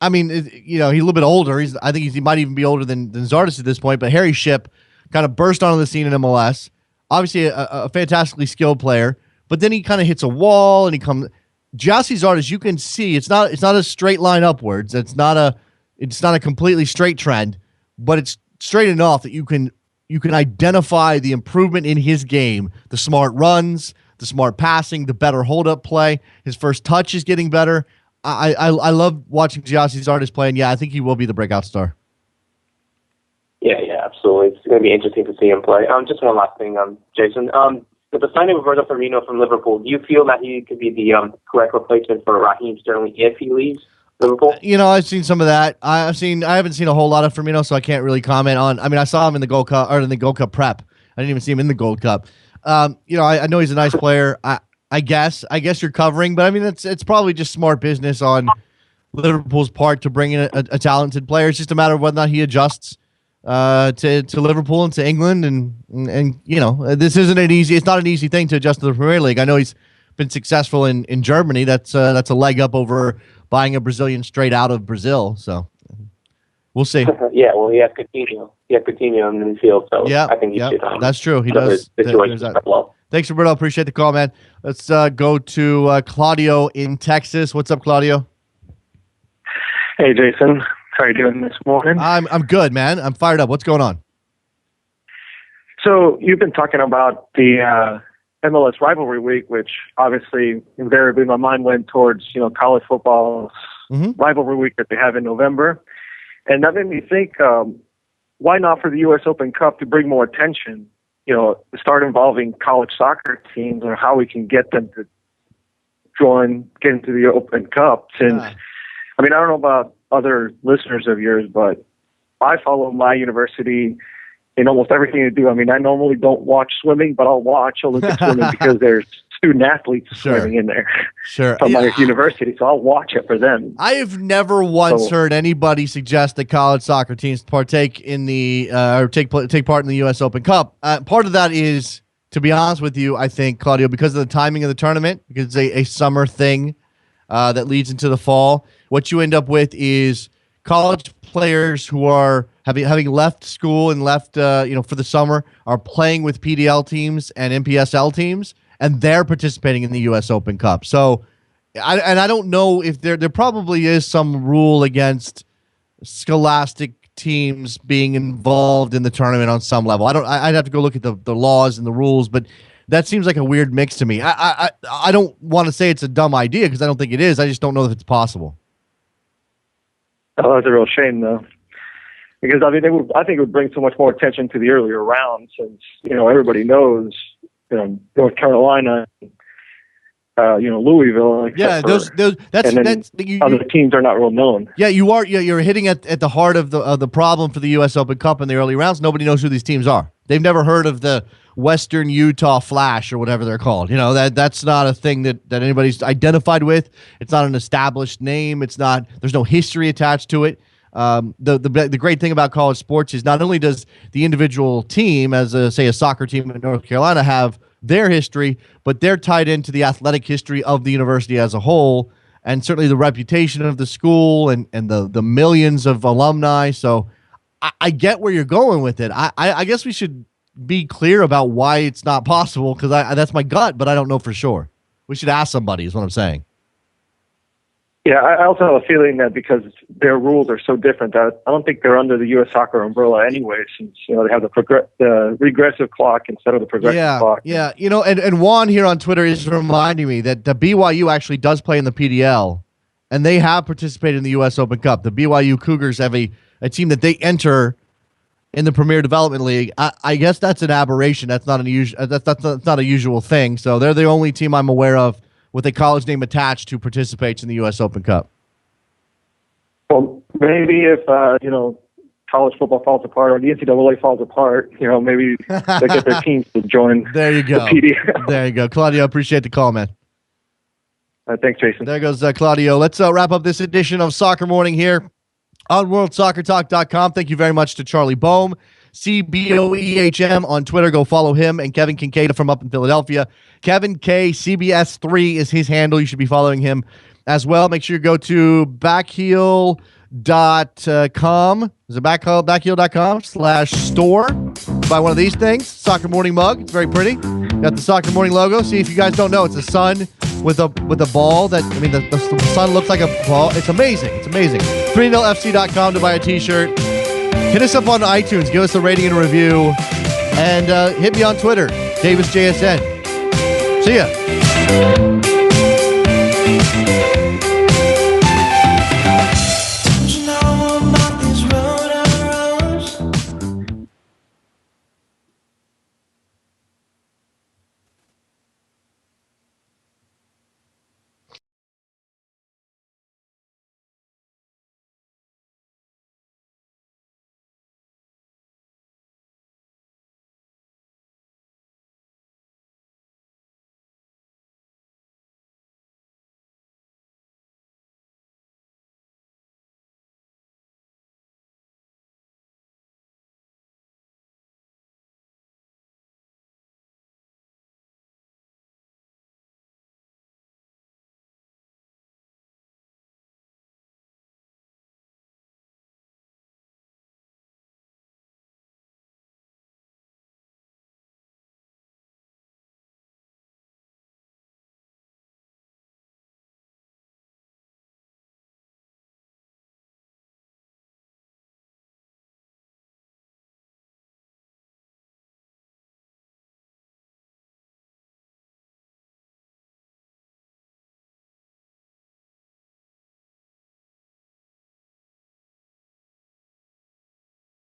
[SPEAKER 2] I mean, he's a little bit older. I think he might even be older than Zardes at this point. But Harry Shipp kind of burst onto the scene in MLS. Obviously, a fantastically skilled player. But then he kind of hits a wall, and he comes. Gyasi Zardes, you can see it's not a straight line upwards. It's not a completely straight trend, but it's straight enough that you can identify the improvement in his game. The smart runs, the smart passing, the better hold up play. His first touch is getting better. I love watching Gyasi Zardes play, and yeah, I think he will be the breakout star.
[SPEAKER 8] Yeah, absolutely. It's going to be interesting to see him play. Just one last thing, Jason. With the signing of Roberto Firmino from Liverpool, do you feel that he could be the correct replacement for Raheem Sterling if he leaves Liverpool? I've
[SPEAKER 2] seen some of that. I haven't seen a whole lot of Firmino, so I can't really comment on. I mean, I saw him in the Gold Cup or in the Gold Cup prep. I didn't even see him in the Gold Cup. I know he's a nice player. I guess you're covering, but I mean, it's probably just smart business on Liverpool's part to bring in a talented player. It's just a matter of whether or not he adjusts to Liverpool and to England, and this isn't it's not an easy thing to adjust to the Premier League. I know he's been successful in Germany. That's a leg up over buying a Brazilian straight out of Brazil. So we'll see.
[SPEAKER 8] Yeah, well, he has Coutinho. In the midfield, so
[SPEAKER 2] yeah,
[SPEAKER 8] I think he should.
[SPEAKER 2] That's true. He does.
[SPEAKER 8] Well.
[SPEAKER 2] Thanks, Roberto. Appreciate the call, man. Let's go to Claudio in Texas. What's up, Claudio?
[SPEAKER 9] Hey, Jason. How are you doing this morning?
[SPEAKER 2] I'm good, man. I'm fired up. What's going on?
[SPEAKER 9] So you've been talking about the MLS rivalry week, which obviously invariably my mind went towards college football's rivalry week that they have in November, and that made me think, why not for the U.S. Open Cup to bring more attention? Start involving college soccer teams, or how we can get them to get into the Open Cup. Since I mean, I don't know about other listeners of yours, but I follow my university in almost everything to do. I mean, I normally don't watch swimming, but I'll watch Olympic swimming because there's student athletes swimming in there from my university, so I'll watch it for them.
[SPEAKER 2] I have never once heard anybody suggest that college soccer teams partake in the or take part in the U.S. Open Cup. Part of that is, to be honest with you, I think, Claudio, because of the timing of the tournament, because it's a summer thing that leads into the fall. What you end up with is college players who are having left school and left for the summer are playing with PDL teams and MPSL teams, and they're participating in the U.S. Open Cup. So, I don't know if there probably is some rule against scholastic teams being involved in the tournament on some level. I'd have to go look at the laws and the rules, but that seems like a weird mix to me. I don't want to say it's a dumb idea because I don't think it is. I just don't know if it's possible.
[SPEAKER 9] Oh, that's a real shame, though, because I think it would bring so much more attention to the earlier rounds, since everybody knows North Carolina, Louisville.
[SPEAKER 2] Yeah,
[SPEAKER 9] other teams are not real known.
[SPEAKER 2] Yeah, you are. You're hitting at the heart of the problem for the U.S. Open Cup in the early rounds. Nobody knows who these teams are. They've never heard of the Western Utah Flash or whatever they're called. That's not a thing that anybody's identified with. It's not an established name. There's no history attached to it. The great thing about college sports is not only does the individual team, as a soccer team in North Carolina, have their history, but they're tied into the athletic history of the university as a whole, and certainly the reputation of the school and the millions of alumni. So I get where you're going with it. I guess we should be clear about why it's not possible, because that's my gut, but I don't know for sure. We should ask somebody is what I'm saying.
[SPEAKER 9] Yeah, I also have a feeling that because their rules are so different, that I don't think they're under the U.S. soccer umbrella anyway, since they have the regressive clock instead of the progressive clock.
[SPEAKER 2] Yeah, and Juan here on Twitter is reminding me that the BYU actually does play in the PDL, and they have participated in the U.S. Open Cup. The BYU Cougars have a team that they enter in the Premier Development League. I guess that's an aberration. That's not unusual. That's not a usual thing. So they're the only team I'm aware of with a college name attached who participates in the U.S. Open Cup.
[SPEAKER 9] Well, maybe if college football falls apart or the NCAA falls apart, maybe they get their teams to join.
[SPEAKER 2] There you go.
[SPEAKER 9] The PDL.
[SPEAKER 2] There you go, Claudio. Appreciate the call, man.
[SPEAKER 9] Thanks, Jason.
[SPEAKER 2] There goes Claudio. Let's wrap up this edition of Soccer Morning here on WorldSoccerTalk.com. Thank you very much to Charlie Boehm, CBOEHM on Twitter. Go follow him, and Kevin Kincaid from up in Philadelphia. Kevin K CBS3 is his handle. You should be following him as well. Make sure you go to backheel.com. Is it backheel.com/store? Buy one of these things. Soccer Morning mug. It's very pretty. Got the Soccer Morning logo. See, if you guys don't know, it's a sun with a ball that, the sun looks like a ball. It's amazing. It's amazing. 3nilfc.com to buy a t-shirt. Hit us up on iTunes. Give us a rating and a review. And hit me on Twitter, DavisJSN. See ya.